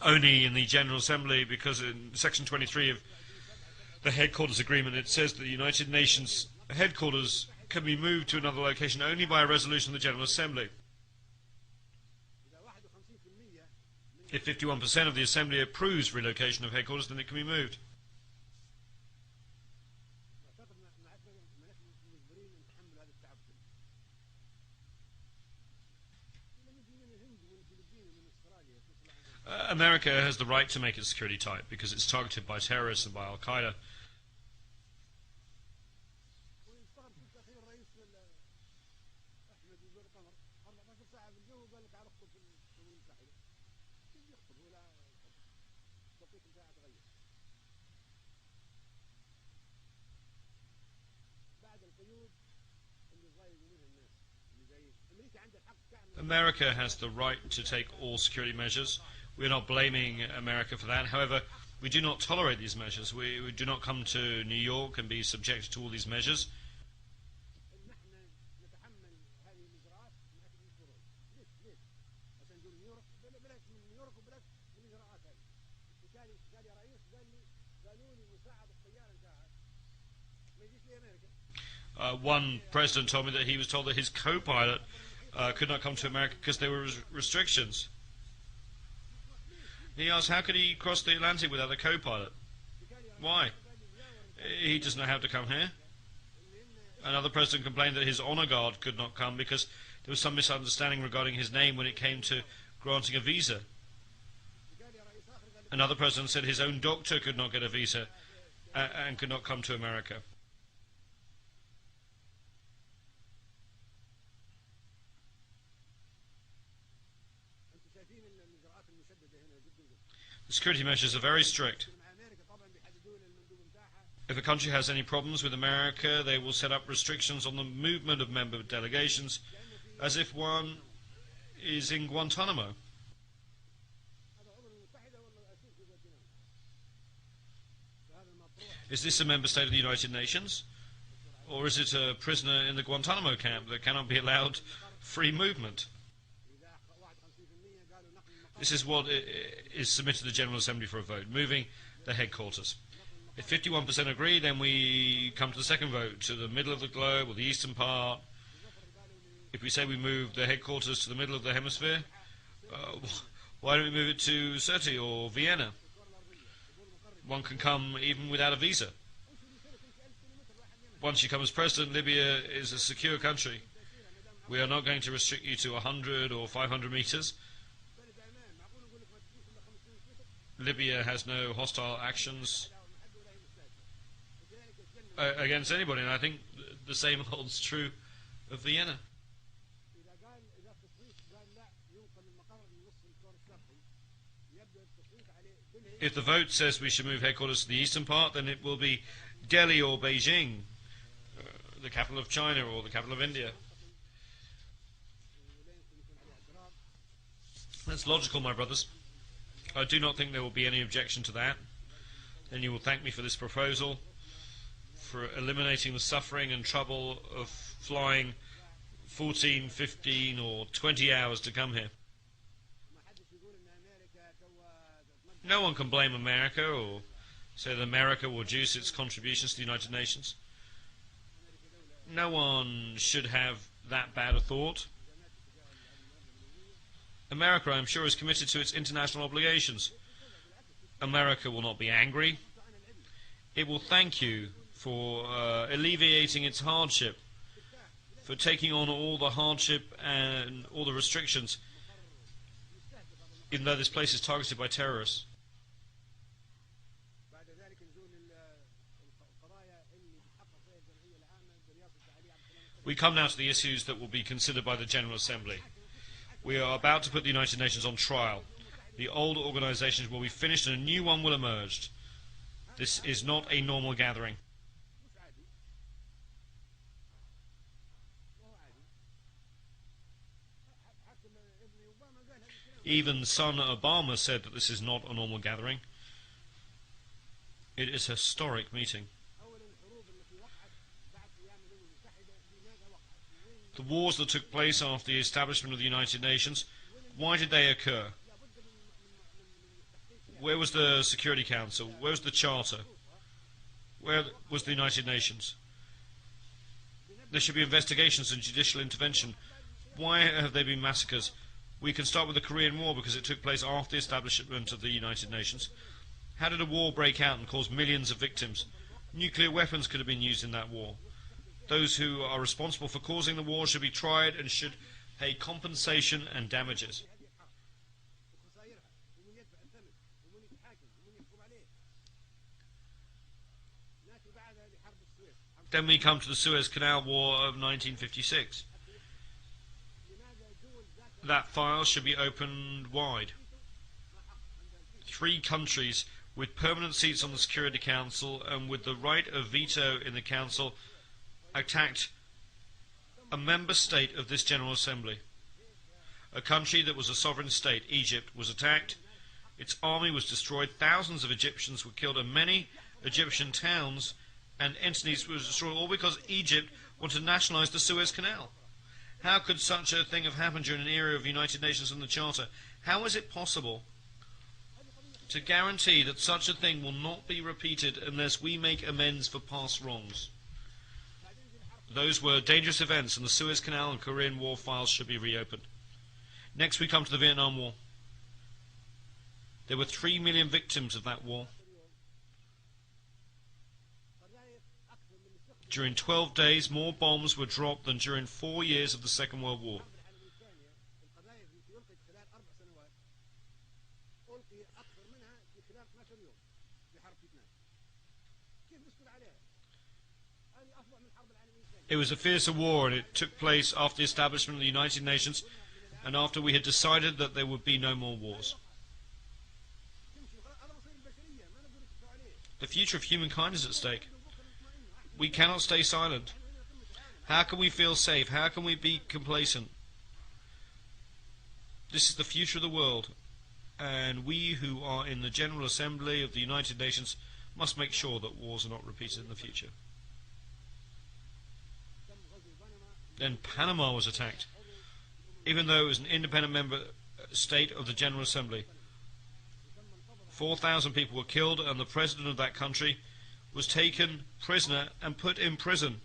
Only in the General Assembly, because in Section 23 of the Headquarters Agreement it says that the United Nations headquarters can be moved to another location only by a resolution of the General Assembly. If 51% of the Assembly approves relocation of headquarters, then it can be moved. America has the right to make its security tight because it's targeted by terrorists and by Al-Qaeda. America has the right to take all security measures. We're not blaming America for that. However, we do not tolerate these measures. We do not come to New York and be subjected to all these measures. One president told me that he was told that his co-pilot could not come to America because there were restrictions. He asked how could he cross the Atlantic without a co-pilot? Why? He doesn't know how to come here. Another president complained that his honor guard could not come because there was some misunderstanding regarding his name when it came to granting a visa. Another president said his own doctor could not get a visa and could not come to America. The security measures are very strict. If a country has any problems with America, they will set up restrictions on the movement of member delegations as if one is in Guantanamo. Is this a member state of the United Nations? Or is it a prisoner in the Guantanamo camp that cannot be allowed free movement? This is what is submitted to the General Assembly for a vote, moving the headquarters. If 51% agree, then we come to the second vote, to the middle of the globe, or the eastern part. If we say we move the headquarters to the middle of the hemisphere, why don't we move it to Sirte or Vienna? One can come even without a visa. Once you come as president, Libya is a secure country. We are not going to restrict you to 100 or 500 meters. Libya has no hostile actions against anybody, and I think the same holds true of Vienna. If the vote says we should move headquarters to the eastern part, then it will be Delhi or Beijing. the capital of China or the capital of India. That's logical, my brothers. I do not think there will be any objection to that. Then you will thank me for this proposal, for eliminating the suffering and trouble of flying 14, 15 or 20 hours to come here. No one can blame America or say that America will reduce its contributions to the United Nations. No one should have that bad a thought. America, I'm sure, is committed to its international obligations. America will not be angry. It will thank you for alleviating its hardship, for taking on all the hardship and all the restrictions, even though this place is targeted by terrorists. We come now to the issues that will be considered by the General Assembly. We are about to put the United Nations on trial. The old organizations will be finished and a new one will emerge. This is not a normal gathering. Even son Obama said that this is not a normal gathering. It is a historic meeting. The wars that took place after the establishment of the United Nations, why did they occur? Where was the Security Council? Where was the Charter? Where was the United Nations? There should be investigations and judicial intervention. Why have there been massacres? We can start with the Korean War because it took place after the establishment of the United Nations. How did a war break out and cause millions of victims? Nuclear weapons could have been used in that war. Those who are responsible for causing the war should be tried and should pay compensation and damages. Then we come to the Suez Canal War of 1956. That file should be opened wide. 3 countries with permanent seats on the Security Council and with the right of veto in the Council attacked a member state of this General Assembly. A country that was a sovereign state, Egypt, was attacked. Its army was destroyed. Thousands of Egyptians were killed and many Egyptian towns and entities were destroyed, all because Egypt wanted to nationalize the Suez Canal. How could such a thing have happened during an era of the United Nations and the Charter? How is it possible to guarantee that such a thing will not be repeated unless we make amends for past wrongs? Those were dangerous events, and the Suez Canal and Korean War files should be reopened. Next we come to the Vietnam War. There were 3 million victims of that war. During 12 days, more bombs were dropped than during 4 years of the Second World War. It was a fiercer war, and it took place after the establishment of the United Nations and after we had decided that there would be no more wars. The future of humankind is at stake. We cannot stay silent. How can we feel safe? How can we be complacent? This is the future of the world, and we who are in the General Assembly of the United Nations must make sure that wars are not repeated in the future. Then Panama was attacked, even though it was an independent member state of the General Assembly. 4,000 people were killed, and the president of that country was taken prisoner and put in prison.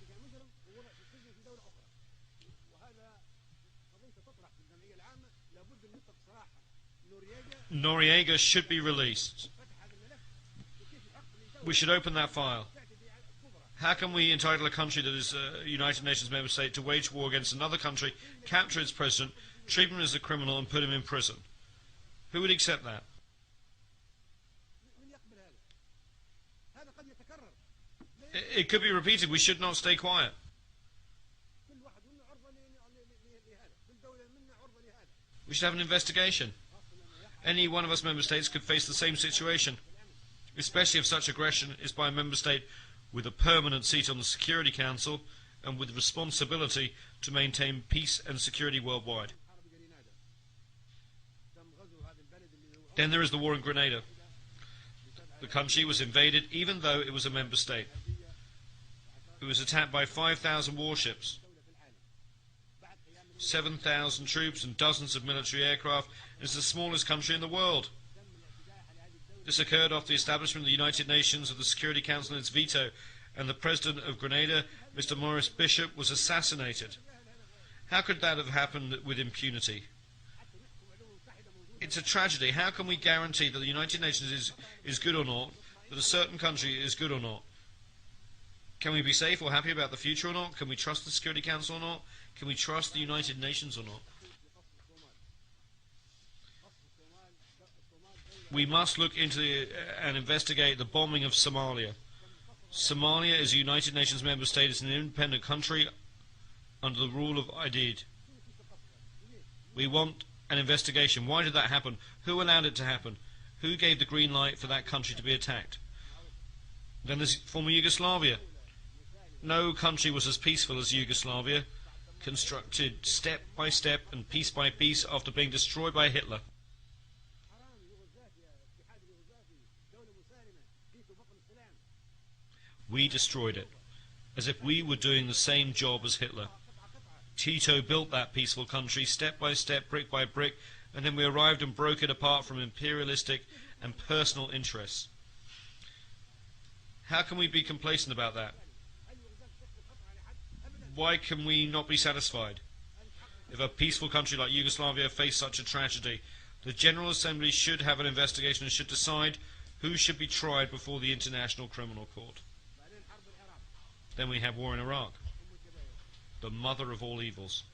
Noriega should be released. We should open that file. How can we entitle a country that is a United Nations member state to wage war against another country, capture its president, treat him as a criminal and put him in prison? Who would accept that? It could be repeated. We should not stay quiet. We should have an investigation. Any one of us member states could face the same situation, especially if such aggression is by a member state with a permanent seat on the Security Council and with responsibility to maintain peace and security worldwide. Then there is the war in Grenada. The country was invaded even though it was a member state. It was attacked by 5,000 warships, 7,000 troops and dozens of military aircraft. It is the smallest country in the world. This occurred after the establishment of the United Nations of the Security Council and its veto, and the president of Grenada, Mr. Maurice Bishop, was assassinated. How could that have happened with impunity? It's a tragedy. How can we guarantee that the United Nations is good or not, that a certain country is good or not? Can we be safe or happy about the future or not? Can we trust the Security Council or not? Can we trust the United Nations or not? We must look into and investigate the bombing of Somalia. Somalia is a United Nations member state. It's an independent country under the rule of IDID. We want an investigation. Why did that happen? Who allowed it to happen? Who gave the green light for that country to be attacked? Then there's former Yugoslavia. No country was as peaceful as Yugoslavia, constructed step by step and piece by piece after being destroyed by Hitler. We destroyed it, as if we were doing the same job as Hitler. Tito built that peaceful country step by step, brick by brick, and then we arrived and broke it apart from imperialistic and personal interests. How can we be complacent about that? Why can we not be satisfied? If a peaceful country like Yugoslavia faced such a tragedy, the General Assembly should have an investigation and should decide who should be tried before the International Criminal Court. Then we have war in Iraq, the mother of all evils.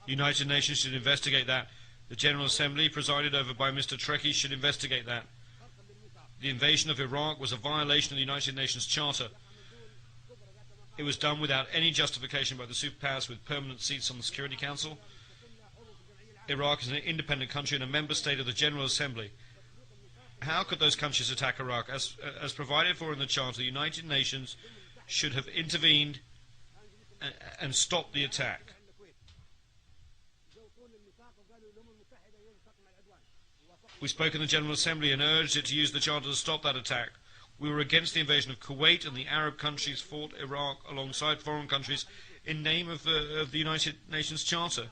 The United Nations should investigate that. The General Assembly, presided over by Mr. Trekkie, should investigate that. The invasion of Iraq was a violation of the United Nations Charter. It was done without any justification by the superpowers with permanent seats on the Security Council. Iraq is an independent country and a member state of the General Assembly. How could those countries attack Iraq? As provided for in the Charter, the United Nations should have intervened and stopped the attack. We spoke in the General Assembly and urged it to use the Charter to stop that attack. We were against the invasion of Kuwait, and the Arab countries fought Iraq alongside foreign countries in name of the United Nations Charter.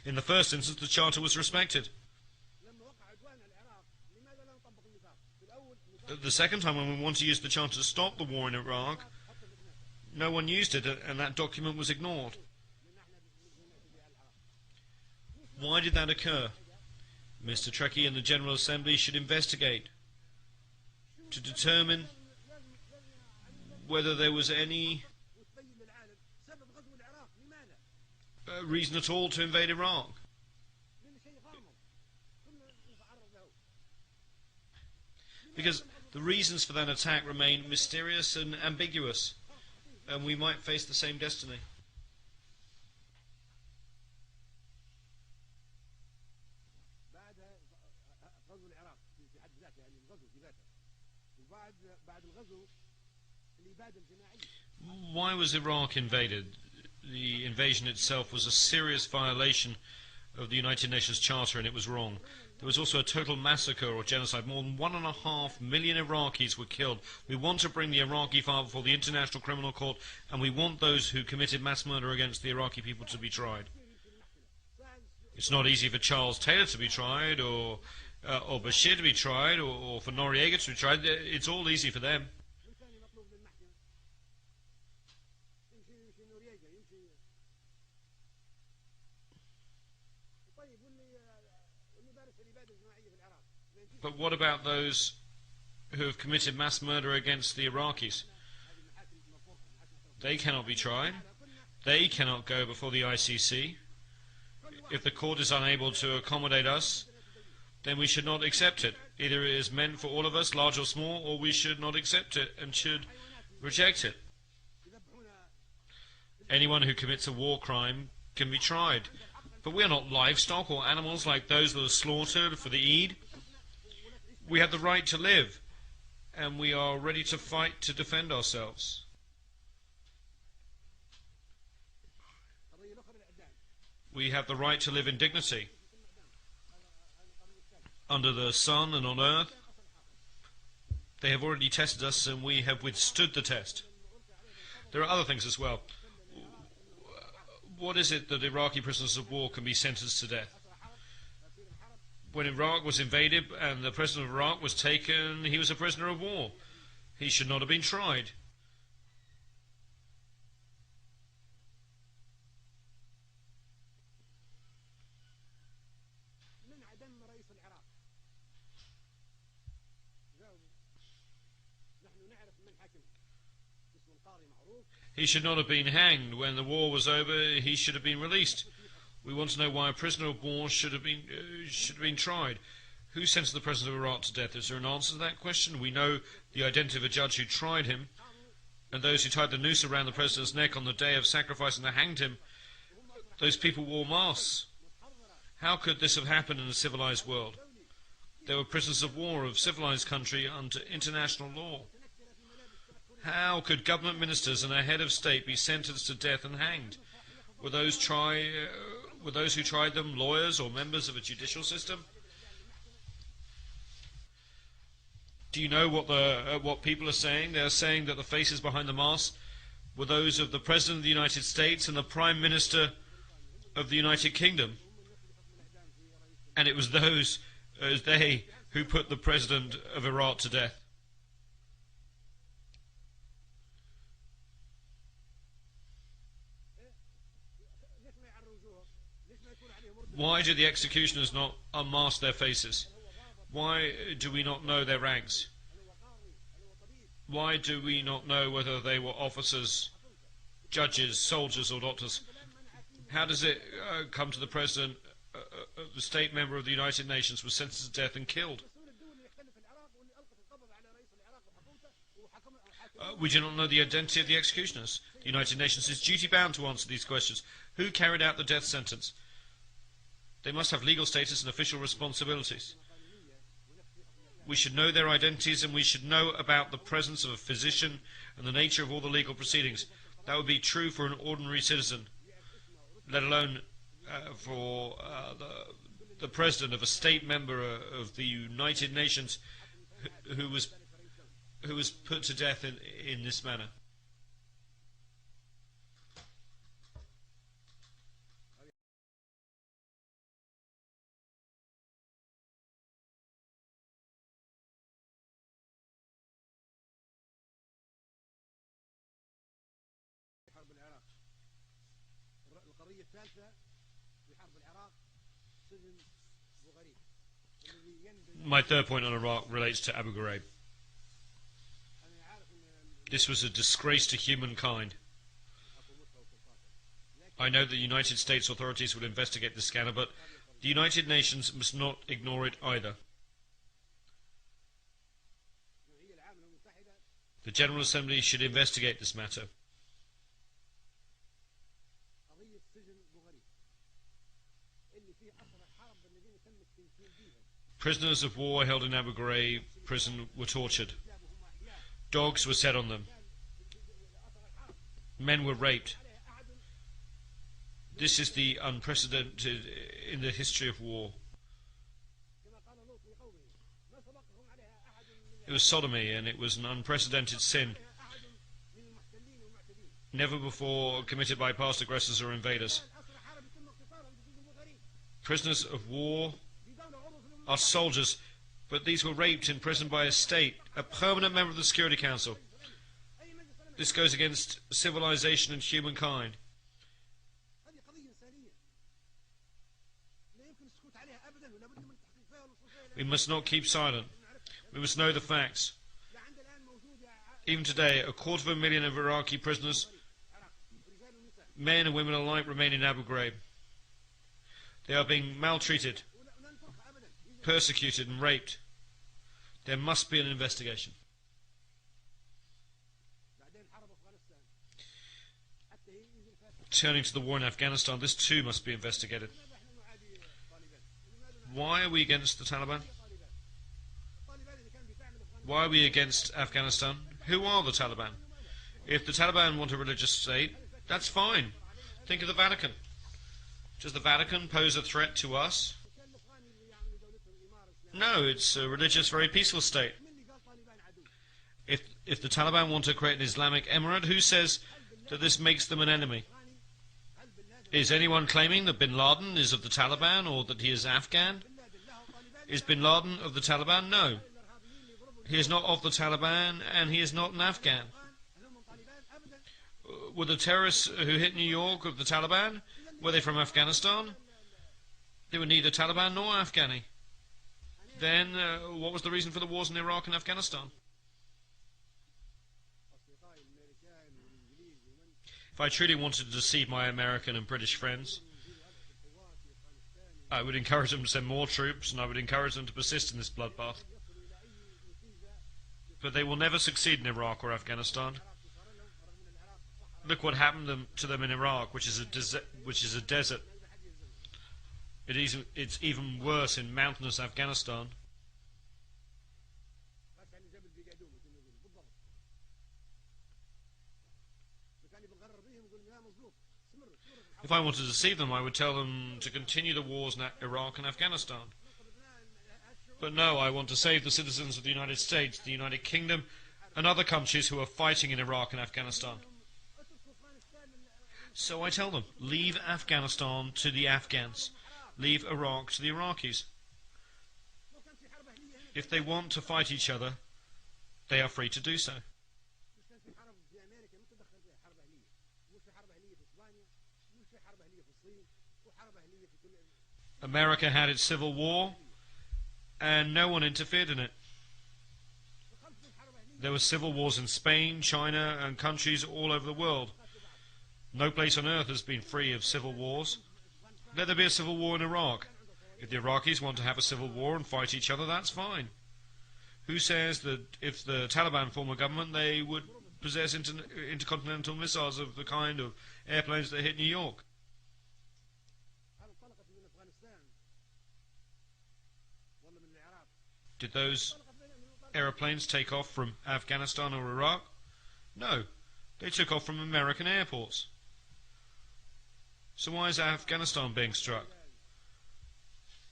In the first instance, the Charter was respected. The second time, when we wanted to use the Charter to stop the war in Iraq, no one used it, and that document was ignored. Why did that occur? Mr. Trekkie and the General Assembly should investigate to determine whether there was any reason at all to invade Iraq. Because the reasons for that attack remain mysterious and ambiguous, and we might face the same destiny. Why was Iraq invaded? The invasion itself was a serious violation of the United Nations Charter, and it was wrong. There was also a total massacre or genocide. More than 1.5 million Iraqis were killed. We want to bring the Iraqi file before the International Criminal Court, and we want those who committed mass murder against the Iraqi people to be tried. It's not easy for Charles Taylor to be tried, or Bashir to be tried, or for Noriega to be tried. It's all easy for them. But what about those who have committed mass murder against the Iraqis? They cannot be tried. They cannot go before the ICC. If the court is unable to accommodate us, then we should not accept it. Either it is meant for all of us, large or small, or we should not accept it and should reject it. Anyone who commits a war crime can be tried. But we are not livestock or animals like those that are slaughtered for the Eid. We have the right to live, and we are ready to fight to defend ourselves. We have the right to live in dignity under the sun and on earth. They have already tested us, and we have withstood the test. There are other things as well. What is it that Iraqi prisoners of war can be sentenced to death? When Iraq was invaded and the president of Iraq was taken, he was a prisoner of war. He should not have been tried. He should not have been hanged. When the war was over, he should have been released. We want to know why a prisoner of war should have been tried. Who sentenced the president of Iraq to death? Is there an answer to that question? We know the identity of a judge who tried him, and those who tied the noose around the president's neck on the day of sacrifice and hanged him. Those people wore masks. How could this have happened in a civilized world? They were prisoners of war of civilized country under international law. How could government ministers and a head of state be sentenced to death and hanged? Were those who tried them lawyers or members of a judicial system? Do you know what people are saying? They are saying that the faces behind the mask were those of the President of the United States and the Prime Minister of the United Kingdom. And it was they who put the President of Iraq to death. Why do the executioners not unmask their faces? Why do we not know their ranks? Why do we not know whether they were officers, judges, soldiers or doctors? How does it come to the President, the state member of the United Nations, was sentenced to death and killed? We do not know the identity of the executioners. The United Nations is duty-bound to answer these questions. Who carried out the death sentence? They must have legal status and official responsibilities. We should know their identities, and we should know about the presence of a physician and the nature of all the legal proceedings. That would be true for an ordinary citizen, let alone for the president of a state member of the United Nations who was put to death in this manner. My third point on Iraq relates to Abu Ghraib. This was a disgrace to humankind. I know the United States authorities will investigate the scanner, but the United Nations must not ignore it either. The General Assembly should investigate this matter. Prisoners of war held in Abu Ghraib prison were tortured. Dogs were set on them. Men were raped. This is the unprecedented in the history of war. It was sodomy, and it was an unprecedented sin, never before committed by past aggressors or invaders. Prisoners of war are soldiers, but these were raped in prison by a state, a permanent member of the Security Council. This goes against civilization and humankind. We must not keep silent. We must know the facts. Even today, 250,000 of Iraqi prisoners, men and women alike, remain in Abu Ghraib. They are being maltreated, persecuted and raped. There must be an investigation. turning to the war in Afghanistan, this too must be investigated. Why are we against the Taliban? Why are we against Afghanistan? Who are the Taliban? If the Taliban want a religious state, that's fine. Think of the Vatican. Does the Vatican pose a threat to us? No, it's a religious, very peaceful state. If the Taliban want to create an Islamic emirate, who says that this makes them an enemy? Is anyone claiming that bin Laden is of the Taliban or that he is Afghan? Is bin Laden of the Taliban? No. He is not of the Taliban and he is not an Afghan. Were the terrorists who hit New York of the Taliban? Were they from Afghanistan? They were neither Taliban nor Afghani. Then what was the reason for the wars in Iraq and Afghanistan? If I truly wanted to deceive my American and British friends, I would encourage them to send more troops and I would encourage them to persist in this bloodbath. But they will never succeed in Iraq or Afghanistan. Look what happened to them in Iraq, which is a desert. It's even worse in mountainous Afghanistan. If I wanted to deceive them, I would tell them to continue the wars in Iraq and Afghanistan. But no, I want to save the citizens of the United States, the United Kingdom, and other countries who are fighting in Iraq and Afghanistan. So I tell them, leave Afghanistan to the Afghans. Leave Iraq to the Iraqis. If they want to fight each other, they are free to do so. America had its civil war, and no one interfered in it. There were civil wars in Spain, China, and countries all over the world. No place on earth has been free of civil wars. Let there be a civil war in Iraq. If the Iraqis want to have a civil war and fight each other, that's fine. Who says that if the Taliban form a government, they would possess intercontinental missiles of the kind of airplanes that hit New York? Did those aeroplanes take off from Afghanistan or Iraq? No, they took off from American airports. So why is Afghanistan being struck?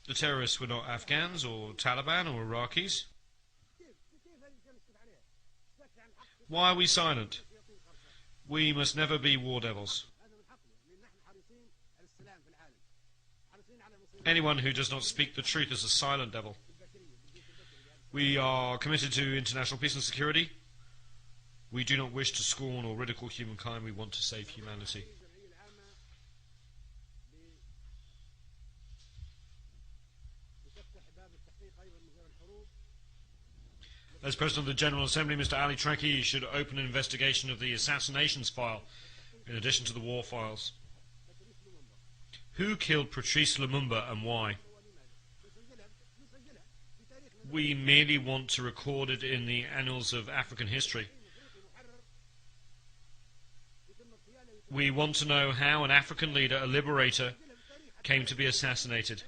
The terrorists were not Afghans or Taliban or Iraqis. Why are we silent? We must never be war devils. Anyone who does not speak the truth is a silent devil. We are committed to international peace and security. We do not wish to scorn or ridicule humankind. We want to save humanity. As President of the General Assembly, Mr. Ali Treki should open an investigation of the assassinations file, in addition to the war files. Who killed Patrice Lumumba and why? We merely want to record it in the annals of African history. We want to know how an African leader, a liberator, came to be assassinated.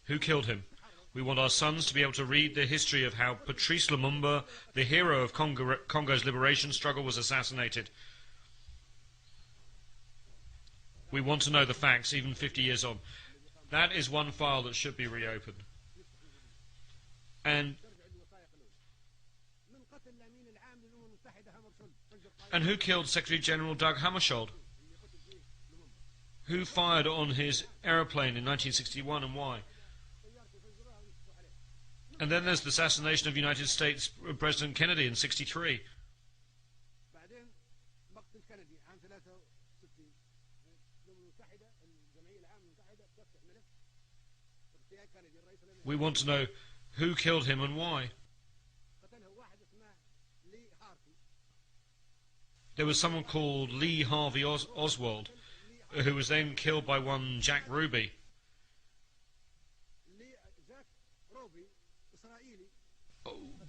Who killed him? We want our sons to be able to read the history of how Patrice Lumumba, the hero of Congo's liberation struggle, was assassinated. We want to know the facts, even 50 years on. That is one file that should be reopened. And who killed Secretary General Doug Hammarskjöld? Who fired on his aeroplane in 1961 and why? And then there's the assassination of United States President Kennedy in '63. We want to know who killed him and why. There was someone called Lee Harvey Oswald, who was then killed by one Jack Ruby.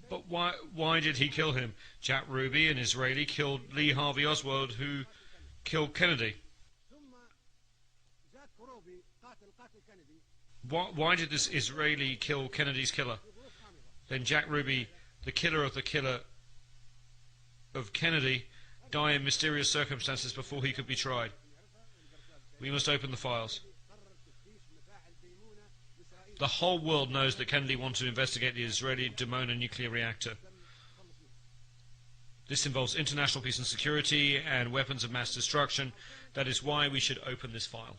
But why did he kill him? Jack Ruby, an Israeli, killed Lee Harvey Oswald, who killed Kennedy. Why did this Israeli kill Kennedy's killer? Then Jack Ruby, the killer of Kennedy, die in mysterious circumstances before he could be tried. We must open the files. The whole world knows that Kennedy wanted to investigate the Israeli Dimona nuclear reactor. This involves international peace and security and weapons of mass destruction. That is why we should open this file.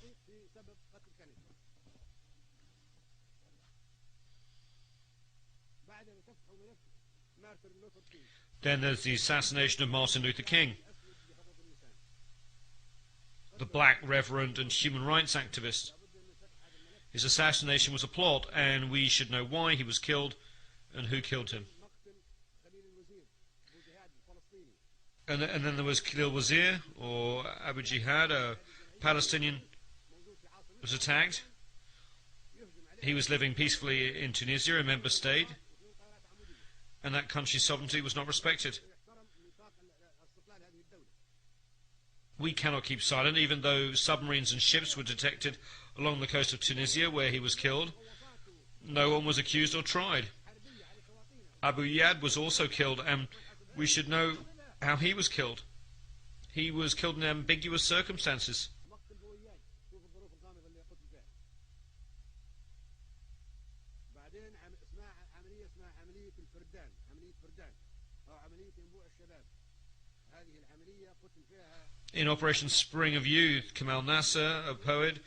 Then there's the assassination of Martin Luther King, the black reverend and human rights activist. His assassination was a plot, and we should know why he was killed and who killed him. And then there was Khalil Wazir, or Abu Jihad, a Palestinian, was attacked. He was living peacefully in Tunisia, a member state, and that country's sovereignty was not respected. We cannot keep silent, even though submarines and ships were detected along the coast of Tunisia where he was killed. No one was accused or tried. Abu Yad was also killed, and we should know how he was killed. He was killed in ambiguous circumstances. In Operation Spring of Youth, Kamal Nasser, a poet,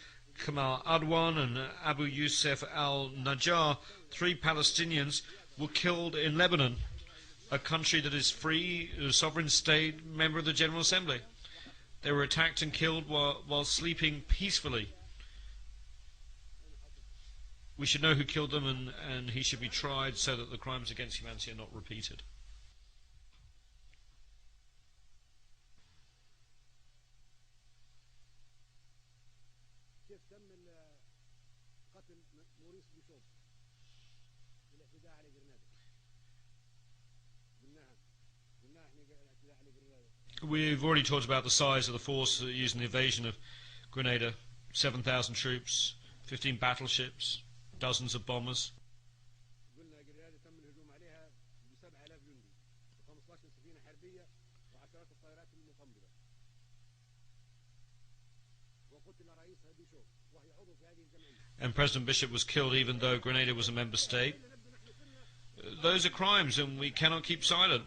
Kamal Adwan and Abu Yusuf al-Najjar, 3 Palestinians, were killed in Lebanon, a country that is free, a sovereign state, member of the General Assembly. They were attacked and killed while sleeping peacefully. We should know who killed them, and he should be tried so that the crimes against humanity are not repeated. We've already talked about the size of the force used in the invasion of Grenada. 7,000 troops, 15 battleships, dozens of bombers. And President Bishop was killed even though Grenada was a member state. Those are crimes, and we cannot keep silent.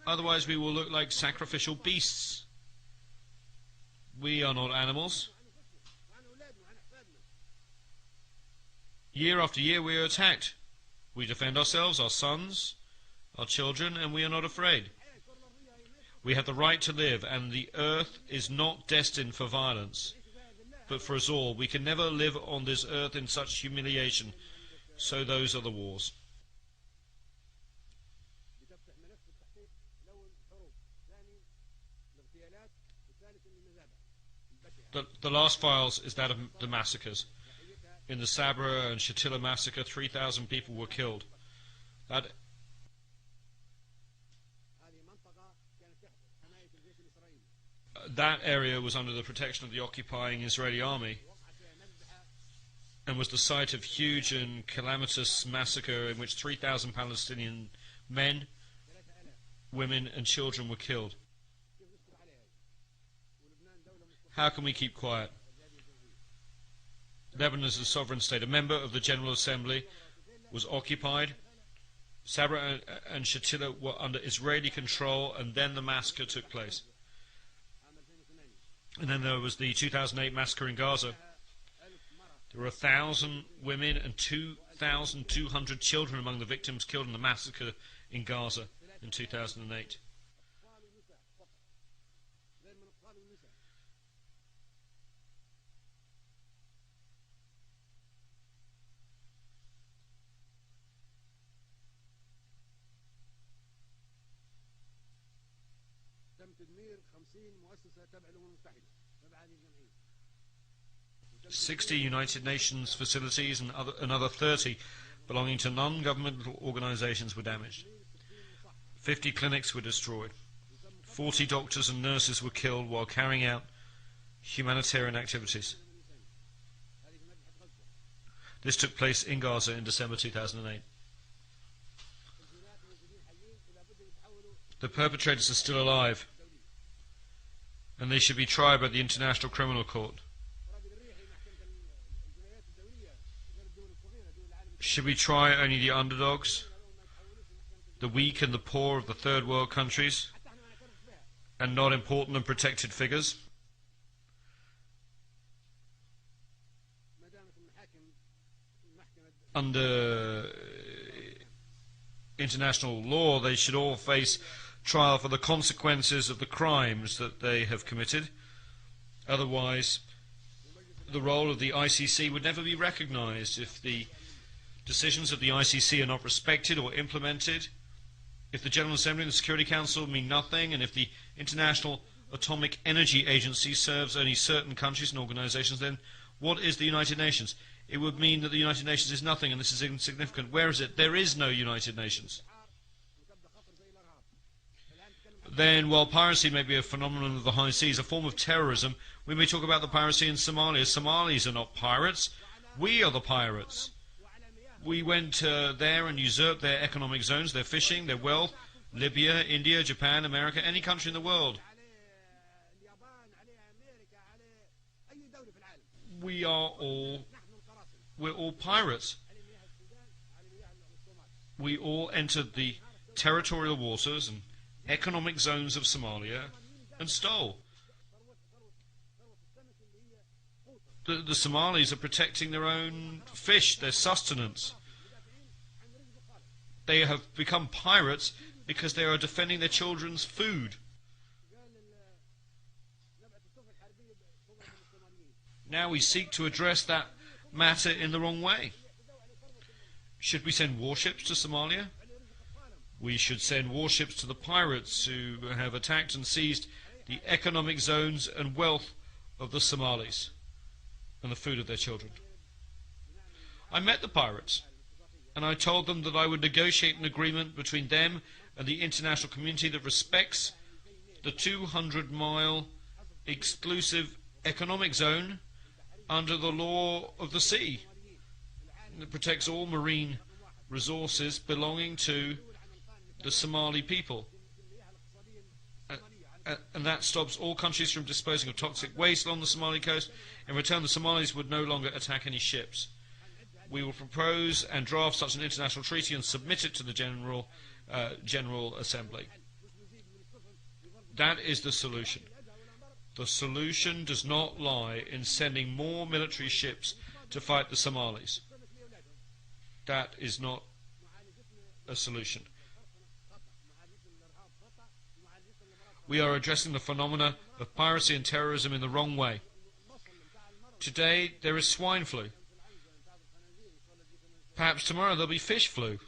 Otherwise we will look like sacrificial beasts. We are not animals. Year after year we are attacked. We defend ourselves, our sons, our children, and we are not afraid. We have the right to live, and the earth is not destined for violence, but for us all. We can never live on this earth in such humiliation. So those are the wars. The last files is that of the massacres. In the Sabra and Shatila massacre, 3,000 people were killed. That area was under the protection of the occupying Israeli army and was the site of huge and calamitous massacre in which 3,000 Palestinian men, women and children were killed. How can we keep quiet? Lebanon is a sovereign state. A member of the General Assembly was occupied. Sabra and Shatila were under Israeli control, and then the massacre took place. And then there was the 2008 massacre in Gaza. There were 1,000 women and 2,200 children among the victims killed in the massacre in Gaza in 2008. تم تدمير 50 مؤسسة تابعة للأمم المتحدة تبع هذه الجمعية. 60 United Nations facilities and another 30 belonging to non-governmental organizations were damaged. 50 clinics were destroyed. 40 doctors and nurses were killed while carrying out humanitarian activities. This took place in Gaza in December 2008. The perpetrators are still alive, and they should be tried by the International Criminal Court. Should we try only the underdogs, the weak and the poor of the third world countries, and not important and protected figures? Under international law, they should all face trial for the consequences of the crimes that they have committed. Otherwise, the role of the ICC would never be recognized. If the decisions of the ICC are not respected or implemented, if the General Assembly and the Security Council mean nothing, and if the International Atomic Energy Agency serves only certain countries and organizations, then what is the United Nations? It would mean that the United Nations is nothing, and this is insignificant. Where is it? There is no United Nations. Then, while piracy may be a phenomenon of the high seas, a form of terrorism, we may talk about the piracy in Somalia. Somalis are not pirates. We are the pirates. We went there and usurped their economic zones, their fishing, their wealth. Libya, India, Japan, America, any country in the world. We're all pirates. We all entered the territorial waters and economic zones of Somalia and stole. The Somalis are protecting their own fish, their sustenance. They have become pirates because they are defending their children's food. Now we seek to address that matter in the wrong way. Should we send warships to Somalia? We should send warships to the pirates who have attacked and seized the economic zones and wealth of the Somalis and the food of their children. I met the pirates, and I told them that I would negotiate an agreement between them and the international community that respects the 200-mile exclusive economic zone under the law of the sea, that protects all marine resources belonging to the Somali people. And that stops all countries from disposing of toxic waste along the Somali coast. In return, the Somalis would no longer attack any ships. We will propose and draft such an international treaty and submit it to the General Assembly. That is the solution. The solution does not lie in sending more military ships to fight the Somalis. That is not a solution. We are addressing the phenomena of piracy and terrorism in the wrong way. Today there is swine flu. Perhaps tomorrow there'll be fish flu.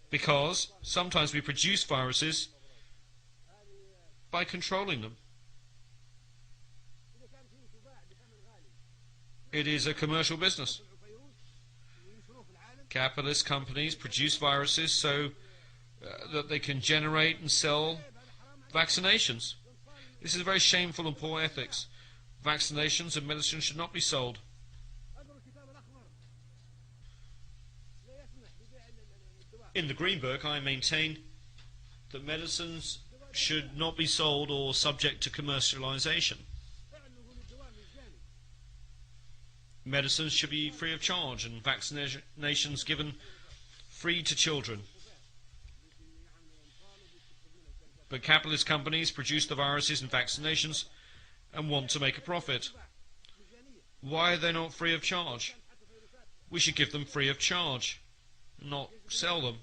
Because sometimes we produce viruses by controlling them. It is a commercial business. Capitalist companies produce viruses so that they can generate and sell vaccinations. This is very shameful and poor ethics. Vaccinations and medicine should not be sold. In the Green Book, I maintain that medicines should not be sold or subject to commercialization. Medicines should be free of charge and vaccinations given free to children. But capitalist companies produce the viruses and vaccinations and want to make a profit. Why are they not free of charge? We should give them free of charge, not sell them.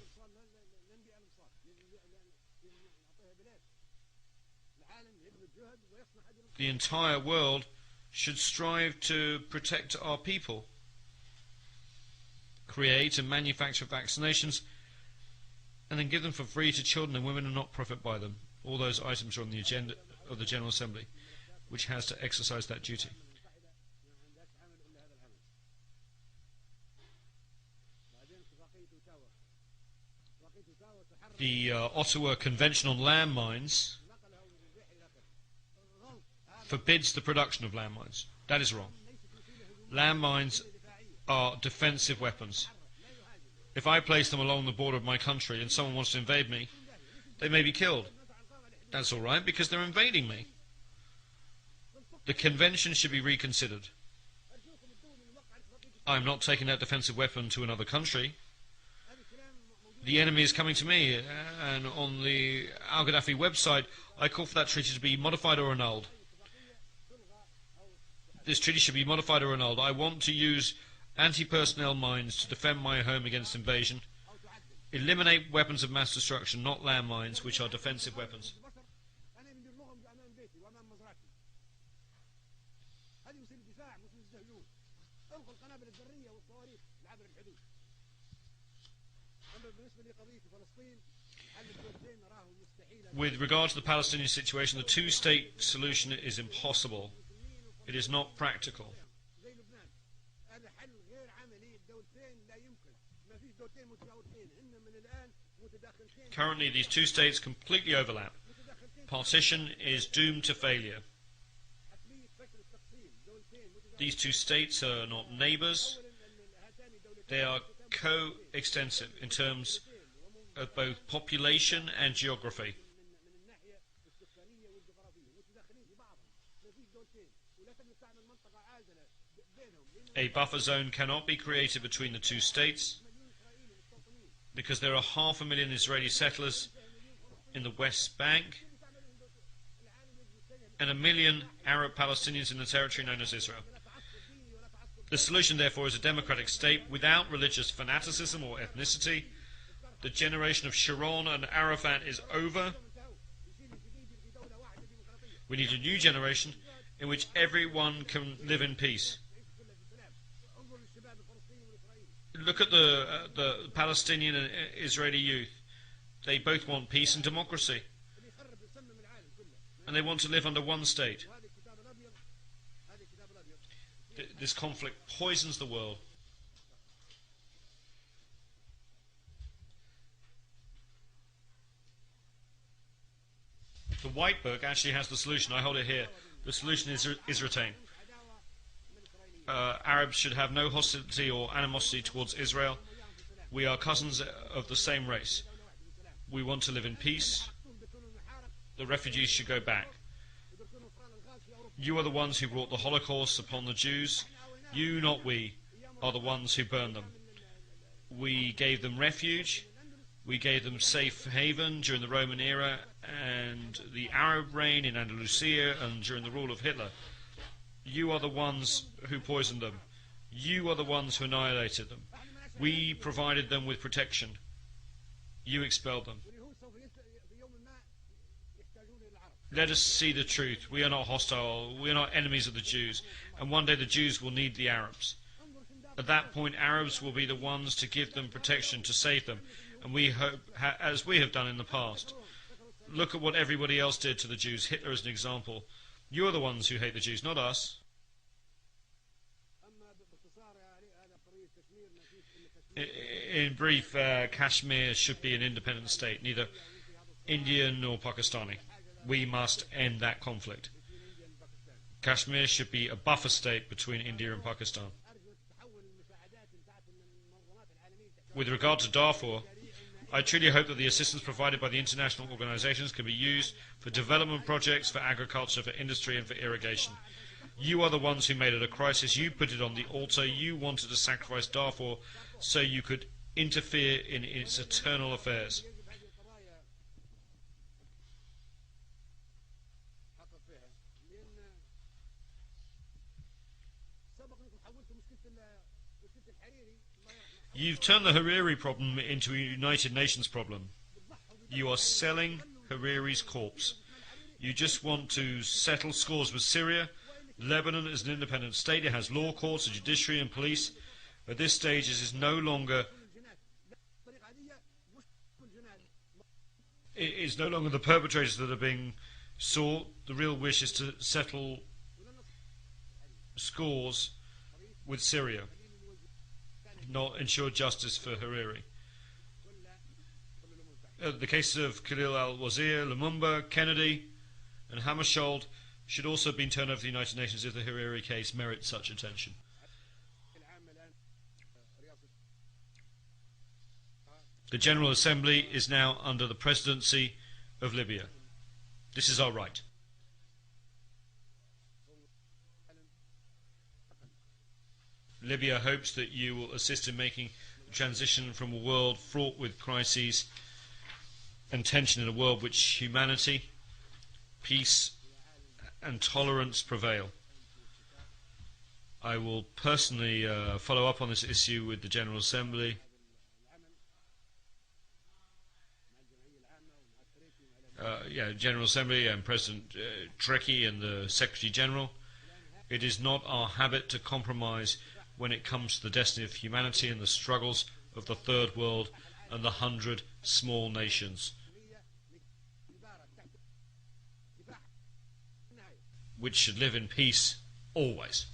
The entire world should strive to protect our people, create and manufacture vaccinations, and then give them for free to children and women and not profit by them. All those items are on the agenda of the General Assembly, which has to exercise that duty. The Ottawa Convention on Landmines forbids the production of landmines. That is wrong. Landmines are defensive weapons. If I place them along the border of my country and someone wants to invade me, they may be killed. That's all right, because they're invading me. The convention should be reconsidered. I'm not taking that defensive weapon to another country. The enemy is coming to me, and on the Al-Gaddafi website, I call for that treaty to be modified or annulled. This treaty should be modified or annulled. I want to use anti-personnel mines to defend my home against invasion. Eliminate weapons of mass destruction, not landmines, which are defensive weapons. With regard to the Palestinian situation, the two-state solution is impossible. It is not practical. Currently, these two states completely overlap. Partition is doomed to failure. These two states are not neighbours. They are co-extensive in terms of both population and geography. A buffer zone cannot be created between the two states because there are 500,000 Israeli settlers in the West Bank and 1 million Arab Palestinians in the territory known as Israel. The solution, therefore, is a democratic state without religious fanaticism or ethnicity. The generation of Sharon and Arafat is over. We need a new generation in which everyone can live in peace. Look at the Palestinian and Israeli youth. They both want peace and democracy. And they want to live under one state. This conflict poisons the world. The White Book actually has the solution. I hold it here. The solution is retained. Arabs should have no hostility or animosity towards Israel. We are cousins of the same race. We want to live in peace. The refugees should go back. You are the ones who brought the Holocaust upon the Jews. You, not we, are the ones who burned them. We gave them refuge. We gave them safe haven during the Roman era and the Arab reign in Andalusia and during the rule of Hitler. You are the ones who poisoned them. You are the ones who annihilated them. We provided them with protection. You expelled them. Let us see the truth. We are not hostile. We are not enemies of the Jews. And one day the Jews will need the Arabs. At that point, Arabs will be the ones to give them protection, to save them. And we hope, as we have done in the past. Look at what everybody else did to the Jews. Hitler is an example. You are the ones who hate the Jews, not us. In brief, Kashmir should be an independent state, neither Indian nor Pakistani. We must end that conflict. Kashmir should be a buffer state between India and Pakistan. With regard to Darfur, I truly hope that the assistance provided by the international organisations can be used for development projects, for agriculture, for industry and for irrigation. You are the ones who made it a crisis. You put it on the altar. You wanted to sacrifice Darfur so you could interfere in its eternal affairs. You've turned the Hariri problem into a United Nations problem. You are selling Hariri's corpse. You just want to settle scores with Syria. Lebanon is an independent state. It has law courts, a judiciary and police. At this stage, it is no longer the perpetrators that are being sought. The real wish is to settle scores with Syria, not ensure justice for Hariri. The cases of Khalil al-Wazir, Lumumba, Kennedy and Hammarskjöld should also have been turned over to the United Nations if the Hariri case merits such attention. The General Assembly is now under the presidency of Libya. This is our right. Libya hopes that you will assist in making the transition from a world fraught with crises and tension in a world which humanity, peace and tolerance prevail. I will personally follow up on this issue with the General Assembly. General Assembly and President Trekkie and the Secretary General. It is not our habit to compromise when it comes to the destiny of humanity and the struggles of the Third World and the 100 small nations, which should live in peace always.